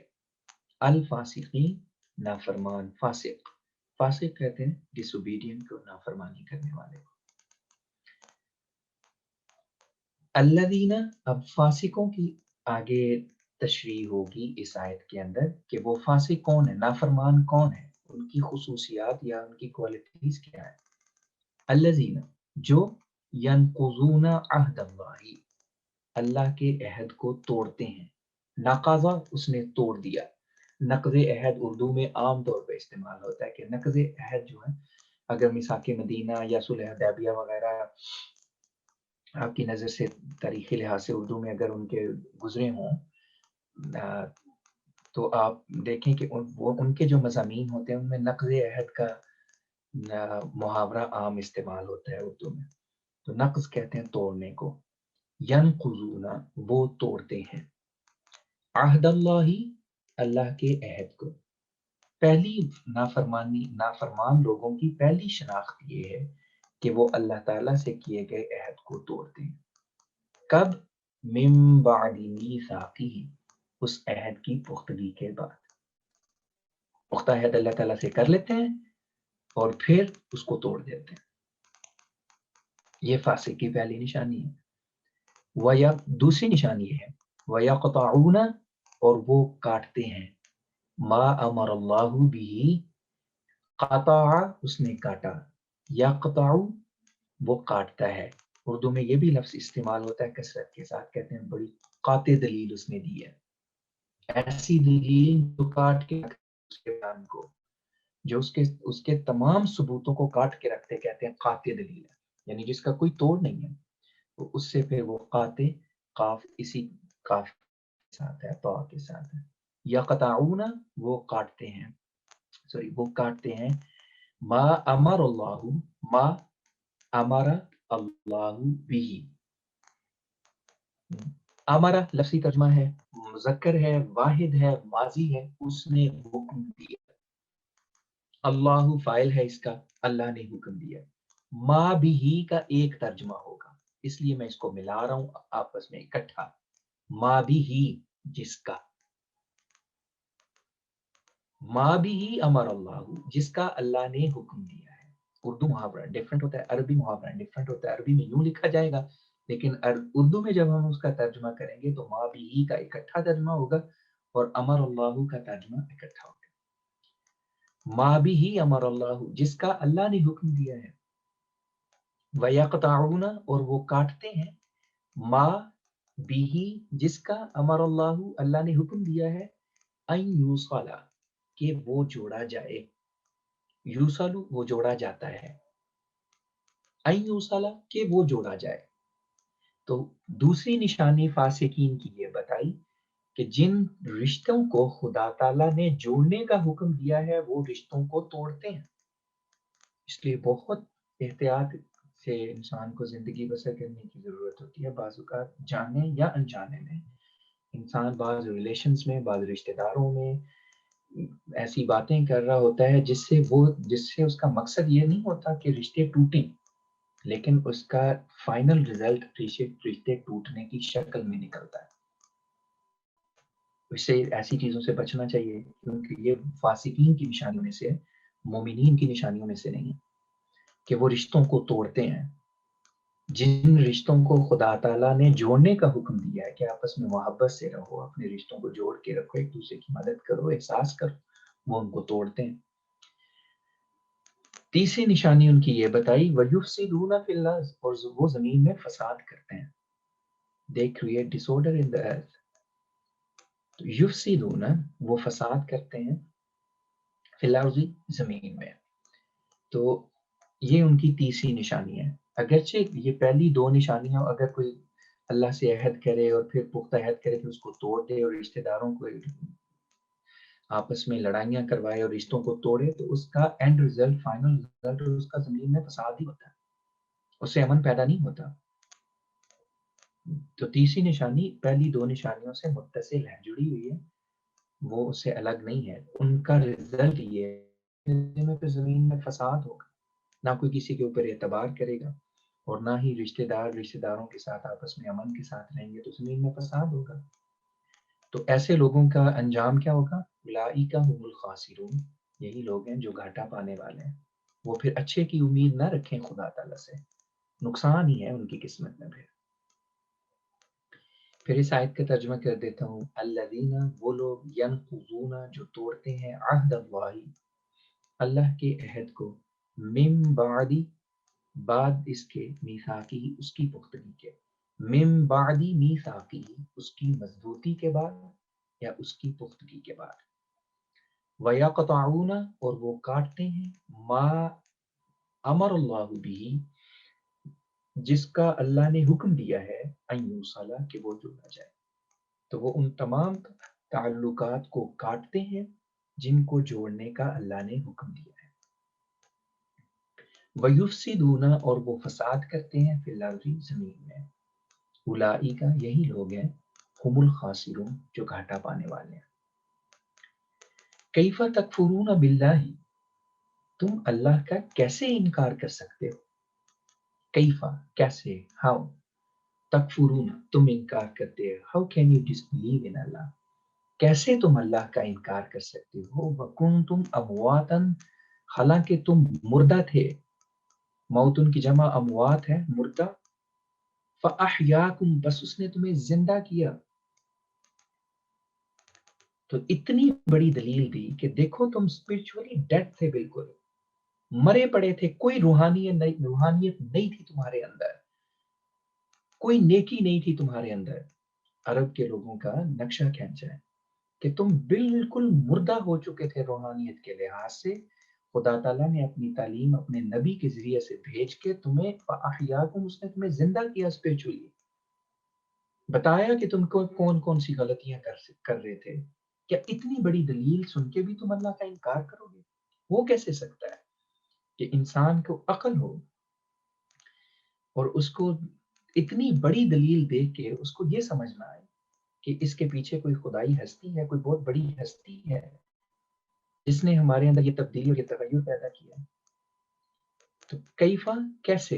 الفاسقین، نافرمان، فاسق. فاسق کہتے ہیں ڈس اوبیڈینٹ کو، نافرمانی کرنے والے کو. الذین، اب فاسقوں کی آگے تشریح ہوگی اس آیت کے اندر کہ وہ فاسق کون ہے، نافرمان کون ہے، ان کی خصوصیات یا ان کی کوالٹیز کیا ہے. الذین، جو ینقضون عہد اللہ، اللہ کے عہد کو توڑتے ہیں. نقض، اس نے توڑ دیا. نقض عہد اردو میں عام طور پہ استعمال ہوتا ہے کہ نقض عہد جو ہے، اگر میثاق مدینہ یا صلح حدیبیہ وغیرہ آپ کی نظر سے تاریخی لحاظ سے اردو میں اگر ان کے گزرے ہوں تو آپ دیکھیں کہ ان کے جو مضامین ہوتے ہیں ان میں نقض عہد کا محاورہ عام استعمال ہوتا ہے اردو میں. تو نقض کہتے ہیں توڑنے کو. ینقضون، وہ توڑتے ہیں، عہد اللہ، اللہ کے عہد کو. پہلی نافرمان لوگوں کی پہلی شناخت یہ ہے کہ وہ اللہ تعالیٰ سے کیے گئے عہد کو توڑتے ہیں. کب؟ من بعد میثاقہ، اس عہد کی پختگی کے بعد. پختہ عہد اللہ تعالیٰ سے کر لیتے ہیں اور پھر اس کو توڑ دیتے ہیں. یہ فاسق کی پہلی نشانی ہے. دوسری نشانی یہ ہے وَيَقْطَعُونَ، اور وہ کاٹتے ہیں، ما امر اللہ بھی، قطع، اس نے کاٹا، یقطع، وہ کاٹتا ہے. اردو میں یہ بھی لفظ استعمال ہوتا ہے کثرت کے ساتھ، کہتے ہیں بڑی قاطع دلیل اس نے دی ہے، ایسی دلیل جو کاٹ کے اس کے بیان کو، جو اس کے تمام ثبوتوں کو کاٹ کے رکھتے، کہتے ہیں قاطع دلیل ہے، یعنی جس کا کوئی توڑ نہیں ہے. تو اس سے پھر وہ قاطع، قاف اسی قاف کے ساتھ ہے، طا کے ساتھ ہے. یقطعون، وہ کاٹتے ہیں، وہ کاٹتے ہیں، ما امر اللہ، ما امر اللہ بھی. امر لفظی ترجمہ ہے، مذکر ہے، واحد ہے، ماضی ہے، اس نے حکم دیا. اللہ فاعل ہے اس کا، اللہ نے حکم دیا. ما بھی کا ایک ترجمہ ہوگا، اس لیے میں اس کو ملا رہا ہوں آپس میں اکٹھا. ما بھی ہی جس کا، ما بھی ہی امر اللہ جس کا اللہ نے حکم دیا ہے. اردو محاورہ ڈفرینٹ ہوتا ہے، عربی محاورہ ڈفرینٹ ہوتا ہے. عربی میں یوں لکھا جائے گا، لیکن اردو میں جب ہم اس کا ترجمہ کریں گے تو ما بھی ہی کا اکٹھا ترجمہ ہوگا اور امر اللہ کا ترجمہ اکٹھا ہوگا. ما بھی ہی امر اللہ جس کا اللہ نے حکم دیا ہے. وَيَقْطَعُونَ اور وہ کاٹتے ہیں، ما بھی جس کا امر اللہ اللہ نے حکم دیا ہے، ان یوصل کہ وہ جوڑا جائے. یوصل وہ جوڑا جاتا ہے، ان یوصل کہ وہ جوڑا جائے. تو دوسری نشانی فاسقین کی یہ بتائی کہ جن رشتوں کو خدا تعالیٰ نے جوڑنے کا حکم دیا ہے وہ رشتوں کو توڑتے ہیں. اس لیے بہت احتیاط سے انسان کو زندگی بسر کرنے کی ضرورت ہوتی ہے. بعض اوقات جانے یا انجانے میں انسان بعض ریلیشنز میں، بعض رشتہ داروں میں ایسی باتیں کر رہا ہوتا ہے جس سے اس کا مقصد یہ نہیں ہوتا کہ رشتے ٹوٹیں، لیکن اس کا فائنل رزلٹ رشتے ٹوٹنے کی شکل میں نکلتا ہے. اس سے ایسی چیزوں سے بچنا چاہیے، کیونکہ یہ فاسقین کی نشانیوں میں سے، مومنین کی نشانیوں میں سے نہیں کہ وہ رشتوں کو توڑتے ہیں. جن رشتوں کو خدا تعالیٰ نے جوڑنے کا حکم دیا ہے کہ آپس میں محبت سے رہو، اپنے رشتوں کو جوڑ کے رکھو، ایک دوسرے کی مدد کرو، احساس کرو، وہ ان کو توڑتے ہیں. تیسری نشانی ان کی یہ بتائی وَيُفْسِدُونَ فِي الْأَرْضِ اور وہ زمین میں فساد کرتے ہیں. They create disorder in the earth. تو یفسدون وہ فساد کرتے ہیں، فی الارض زمین میں. تو یہ ان کی تیسری نشانی ہے. اگرچہ یہ پہلی دو نشانیاں اگر کوئی اللہ سے عہد کرے اور پھر پختہ عہد کرے پھر اس کو توڑ دے اور رشتہ داروں کو آپس میں لڑائیاں کروائے اور رشتوں کو توڑے، تو اس کا اینڈ رزلٹ، فائنل رزلٹ اس کا زمین میں فساد ہی ہوتا ہے، اس سے امن پیدا نہیں ہوتا. تو تیسری نشانی پہلی دو نشانیوں سے متصل ہے، جڑی ہوئی ہے، وہ اس سے الگ نہیں ہے. ان کا رزلٹ یہ ہے کہ زمین میں فساد ہوگا، نہ کوئی کسی کے اوپر اعتبار کرے گا اور نہ ہی رشتہ داروں کے ساتھ آپس میں امن کے ساتھ رہیں گے، تو زمین میں فساد ہوگا. تو ایسے لوگوں کا انجام کیا ہوگا؟ اولئک هم الخاسرون، یہی لوگ ہیں جو گھاٹا پانے والے ہیں. وہ پھر اچھے کی امید نہ رکھیں خدا تعالیٰ سے، نقصان ہی ہے ان کی قسمت میں. پھر اس آیت کا ترجمہ کر دیتا ہوں. الذین وہ لوگ ینقضون جو توڑتے ہیں عہد اللہ اللہ کے عہد کو، من بعد اس کے میثاقی اس کی پختگی کے، من بعد میثاقی اس کی مضبوطی کے بعد یا اس کی پختگی کے بعد. وَيَقْطَعُونَ اور وہ کاٹتے ہیں ما امر اللہ بھی جس کا اللہ نے حکم دیا ہے ان یوصل کہ وہ جوڑا جائے. تو وہ ان تمام تعلقات کو کاٹتے ہیں جن کو جوڑنے کا اللہ نے حکم دیا ہے. وَيُفْسِدُونَ اور وہ فساد کرتے ہیں فی الارض زمین میں. اولئک یہی لوگ ہیں هم الخاسرون جو گھاٹا پانے والے ہیں. کیف تکفرون باللہ تم اللہ کا کیسے انکار کر سکتے ہو؟ کیفا کیسے، ہاؤ، تکفرون تم انکار کرتے ہو، ہاؤ کین یو ڈسبلیو ان اللہ، کیسے تم اللہ کا انکار کر سکتے ہو. وکنتم امواتا حالانکہ تم مردہ تھے، موتن کی جمع اموات ہے، مردہ. فاحیاکم بس اس نے تمہیں زندہ کیا. تو اتنی بڑی دلیل دی کہ دیکھو تم اسپرچولی ڈیڈ تھے، بالکل مرے پڑے تھے، کوئی روحانیت نہیں تھی تمہارے اندر، کوئی نیکی نہیں تھی تمہارے اندر. عرب کے لوگوں کا نقشہ کھینچا ہے کہ تم بالکل مردہ ہو چکے تھے روحانیت کے لحاظ سے. خدا تعالیٰ نے اپنی تعلیم اپنے نبی کے ذریعے سے بھیج کے تمہیں فاحیاکم اس نے تمہیں زندہ کیا اسپرچولی، بتایا کہ تم کو کون کون سی غلطیاں کر رہے تھے. کیا اتنی بڑی دلیل سن کے بھی تم اللہ کا انکار کرو گے؟ وہ کیسے سکتا ہے کہ انسان کو عقل ہو اور اس کو اتنی بڑی دلیل دیکھ کے اس کو یہ سمجھنا ہے کہ اس کے پیچھے کوئی خدائی ہستی ہے، کوئی بہت بڑی ہستی ہے جس نے ہمارے اندر یہ تبدیلی اور یہ تغیر پیدا کیا. تو کیفا کیسے،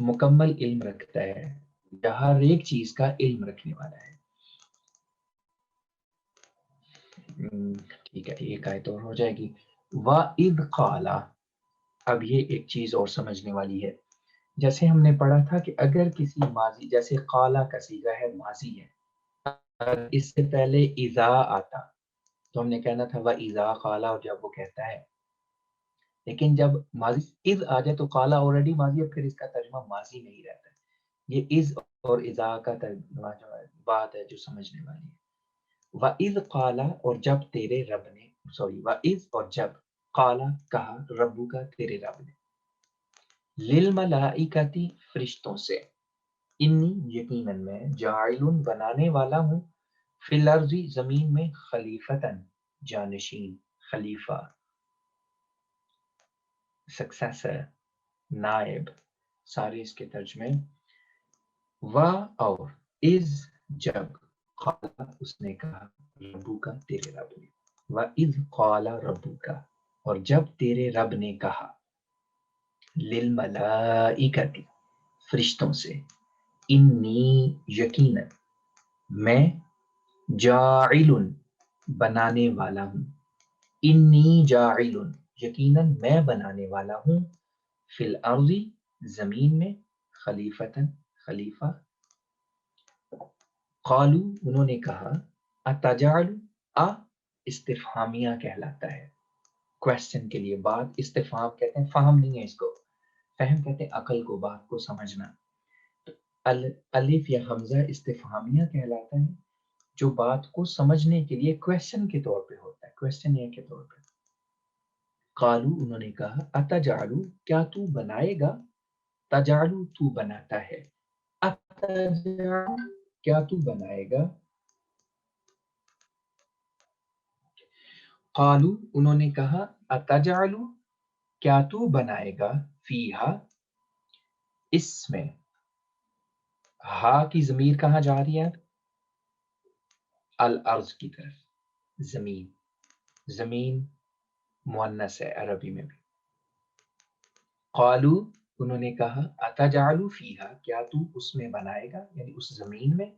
مکمل علم رکھتا ہے یا ہر ایک چیز کا علم رکھنے والا ہے. ٹھیک ہے ایک آیت اور ہو جائے گی. وَإِذْ قَالَ، اب یہ ایک چیز اور سمجھنے والی ہے. جیسے ہم نے پڑھا تھا کہ اگر کسی ماضی، جیسے قالا کا صیغہ ہے ماضی ہے، اگر اس سے پہلے اذا آتا تو ہم نے کہنا تھا وَإِذَا قَالَ، اور جب وہ کہتا ہے. لیکن جب ماضی اذ آ جائے تو قالا آلریڈی ماضی ہے، پھر اس کا ترجمہ ماضی نہیں رہتا ہے. یہ اذ اور اذا کا ترجمہ جو ہے بات ہے جو سمجھنے والی ہے. وَإِذْ قَالَ، اور جب تیرے رب نے، وَإِذْ اور جب، قَالَ کہا، ربو کا تیرے رب نے، لِلْمَلَائِكَةِ فرشتوں سے، انی یقیناً میں، جاعل بنانے والا ہوں، فی الارض زمین میں، خلیفتاً جانشین، خلیفہ، سکسیسر، نائب، سارے اس کے ترجمے. و اور از جب، قال اس نے کہا، ربو کا تیرے رب نے. وَإِذْ قَالَ رَبُّكَ، اور جب تیرے رب نے کہا، لِلْمَلَائِكَةِ فرشتوں سے، انی یقیناً میں، جاعل بنانے والا ہوں، انی جاعل یقیناً میں بنانے والا ہوں، فی الارض زمین میں، خلیفتاً خلیفہ. قالو انہوں نے کہا، اتجعل، استفہامیہ کہلاتا ہے، کوشچن کے لیے. بات استفہام کہتے ہیں، فہم نہیں ہے اس کو، فہم کہتے ہیں عقل کو، بات کو سمجھنا. تو الف یا حمزہ استفہامیہ کہلاتا ہے جو بات کو سمجھنے کے لیے کوشچن کے طور پہ ہوتا ہے، کوشچن کے طور پہ. قالو انہوں نے کہا، اتجعل کیا تو بنائے گا، تجعل تو بناتا ہے، اتجعل کیا تو بنائے گا. قالو انہوں نے کہا، اتجعل کیا تو بنائے گا، فیہا اس میں. ہا کی ضمیر کہاں جا رہی ہے، الارض کی طرف. زمین، زمین مؤنث ہے عربی میں بھی. قالو انہوں نے کہا، اتجعل فیہا کیا تو اس میں بنائے گا، یعنی اس زمین میں،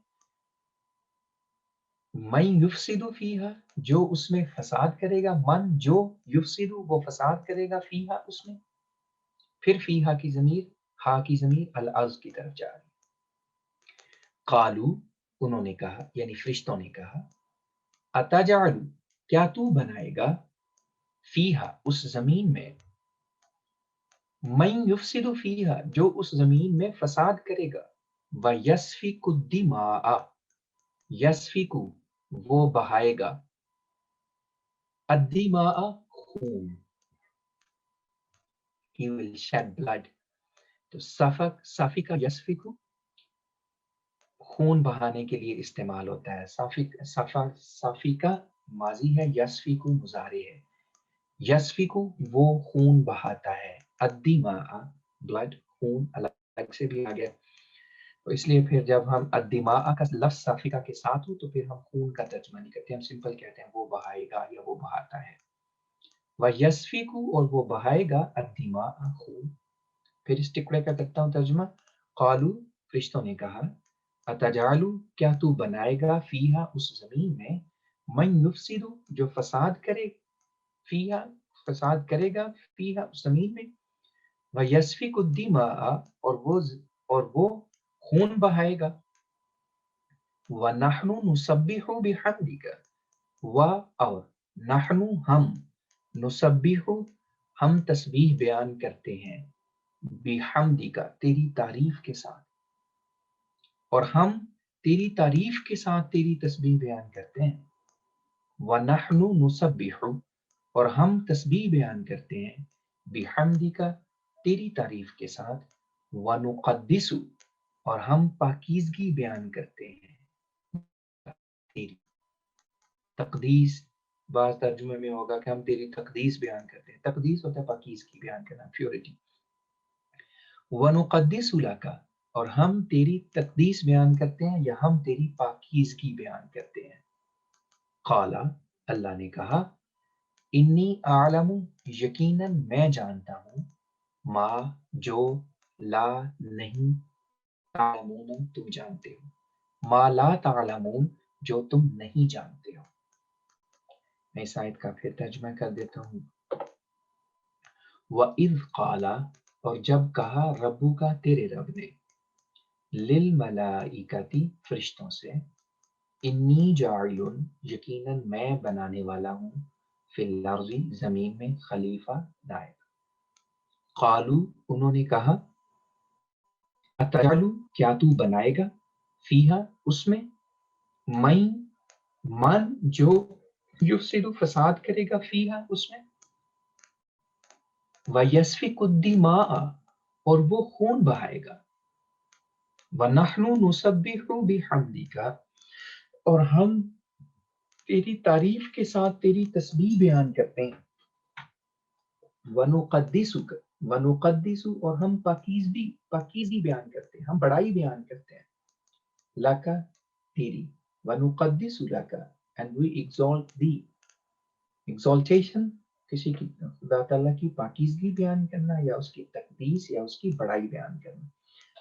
من یفسد فیہا جو اس میں فساد کرے گا، من جو، یفسد وہ فساد کرے گا، فیہا اس میں. پھر فیہا کی ضمیر، ہا کی ضمیر الارض کی طرف جا رہی. قالو انہوں نے کہا، یعنی فرشتوں نے کہا، اتجعل کیا تو بنائے گا، فیہا اس زمین میں، من یفسد فیہا جو اس زمین میں فساد کرے گا، ویسفک الدماء یسفک وہ بہائے گا، الدماء خون، he will shed blood. تو سفک یسفک خون بہانے کے لیے استعمال ہوتا ہے. سفیکا ماضی ہے، یسفیکو مضارع ہے. یسفیکو وہ خون بہاتا ہے، الدماء بلڈ، خون الگ سے بھی آ گیا. تو اس لیے پھر جب ہم الدماء کا لفظ سفیکا کے ساتھ ہو تو پھر ہم خون کا ترجمہ نہیں کرتے، ہم سمپل کہتے ہیں وہ بہائے گا یا وہ بہاتا ہے. وَيَسْفِكُ اور وہ بہائے گا، الدماء خون. پھر اس ٹکڑے کا کرتا ہوں ترجمہ. قالو فرشتوں نے کہا، اتجعل کیا تو بنائے گا، فیہا اس زمین میں، من یفسد جو فساد کرے، فیہا فساد کرے گا، فیہا اس زمین میں، ویسفک الدماء اور وہ خون بہائے گا. ونحن نسبح بحمدک اور نحن ہم، نسبح ہم تسبیح بیان کرتے ہیں، بحمدک تیری تعریف کے ساتھ، اور ہم تیری تعریف کے ساتھ تیری تسبیح بیان کرتے ہیں. وَنَحْنُ نُسَبِّحُ اور ہم تسبیح بیان کرتے ہیں، بِحَمْدِکَ تیری تعریف کے ساتھ، وَنُقَدِّسُ اور ہم پاکیزگی بیان کرتے ہیں، تیری تقدیس. بعض ترجمے میں ہوگا کہ ہم تیری تقدیس بیان کرتے ہیں. تقدیس ہوتا ہے پاکیزگی بیان کرنا، پیورٹی. وَنُقَدِّسُ لَكَ اور ہم تیری تقدیس بیان کرتے ہیں یا ہم تیری پاکیزگی بیان کرتے ہیں. قال اللہ نے کہا، انی اعلم یقیناً میں جانتا ہوں، ما جو لا نہیں، تعلمون تم جانتے ہو، ما لا تعلمون جو تم نہیں جانتے ہو۔ میں اس آیت کا پھر ترجمہ کر دیتا ہوں۔ وَإِذْ قَالَ اور جب کہا ربو کا تیرے رب نے، للملائکتی فرشتوں سے، انی جاعل یقیناً میں بنانے والا ہوں، فی الارض زمین میں خلیفہ نائب۔ قالو انہوں نے کہا، اتجعل کیا تو بنائے گا، فیہا اس میں، من جو یفسد فساد کرے گا، فیہا اس میں، وَيَسْفِكُ الدِّمَاءَ اور وہ خون بہائے گا، وَنَحْنُ نُسَبِّحُ بِحَمْدِكَ اور ہم تیری تعریف کے ساتھ تیری تسبیح بیان کرتے ہیں، وَنُقَدِّسُ اور ہم پاکیزگی بیان کرتے ہیں، ہم بڑائی بیان کرتے ہیں، لَكَ تیری، وَنُقَدِّسُ لَكَ and we exalt thee، exaltation کسی کی خدا تعالیٰ کی پاکیزگی بیان کرنا یا اس کی تقدیس یا اس کی بڑائی بیان کرنا۔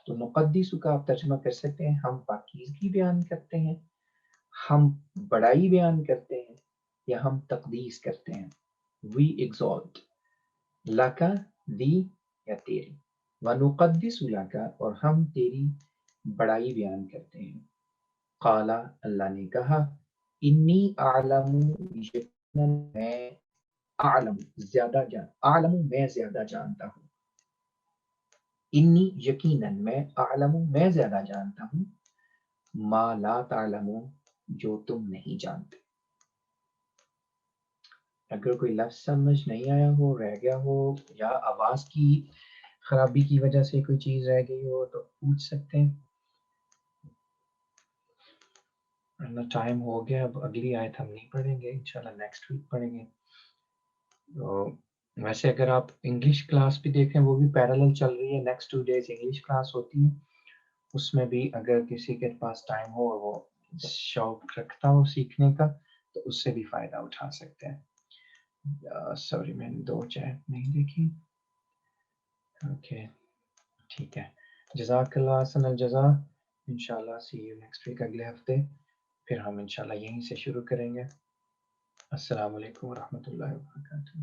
تو مقدس کا آپ ترجمہ کر سکتے ہیں ہم پاکیزگی بیان کرتے ہیں، ہم بڑائی بیان کرتے ہیں، یا ہم تقدیس کرتے ہیں۔ we exalt لکا دی یا تیری، ونقدس لکا اور ہم تیری بڑائی بیان کرتے ہیں۔ قال اللہ نے کہا، انی اعلم یقیناً میں، اعلم زیادہ اعلم میں زیادہ جانتا ہوں، انی یقیناً میں، اعلم میں زیادہ جانتا ہوں، ما لا تعلمون جو تم نہیں جانتے۔ اگر کوئی لفظ سمجھ نہیں آیا ہو، رہ گیا ہو، یا آواز کی خرابی کی وجہ سے کوئی چیز رہ گئی ہو تو پوچھ سکتے ہیں۔ ٹائم ہو گیا، اب اگلی آیت ہم نہیں پڑھیں گے، انشاءاللہ نیکسٹ ویک پڑھیں گے۔ تو ویسے اگر آپ انگلش کلاس بھی دیکھیں وہ بھی پیرالل چل رہی ہے، نیکسٹ 2 days انگلش کلاس ہوتی ہے، اس میں بھی اگر کسی کے پاس ٹائم ہو اور وہ شوق رکھتا ہو سیکھنے کا تو اس سے بھی فائدہ اٹھا سکتے ہیں۔ سوری میں نے 2 چیٹ نہیں دیکھی۔ اوکے ٹھیک ہے، جزاک اللہ حسن الجزا، انشاءاللہ سی یو نیکسٹ ویک، اگلے ہفتے پھر ہم انشاءاللہ یہیں سے شروع کریں گے۔ السلام علیکم ورحمۃ اللہ وبرکاتہ۔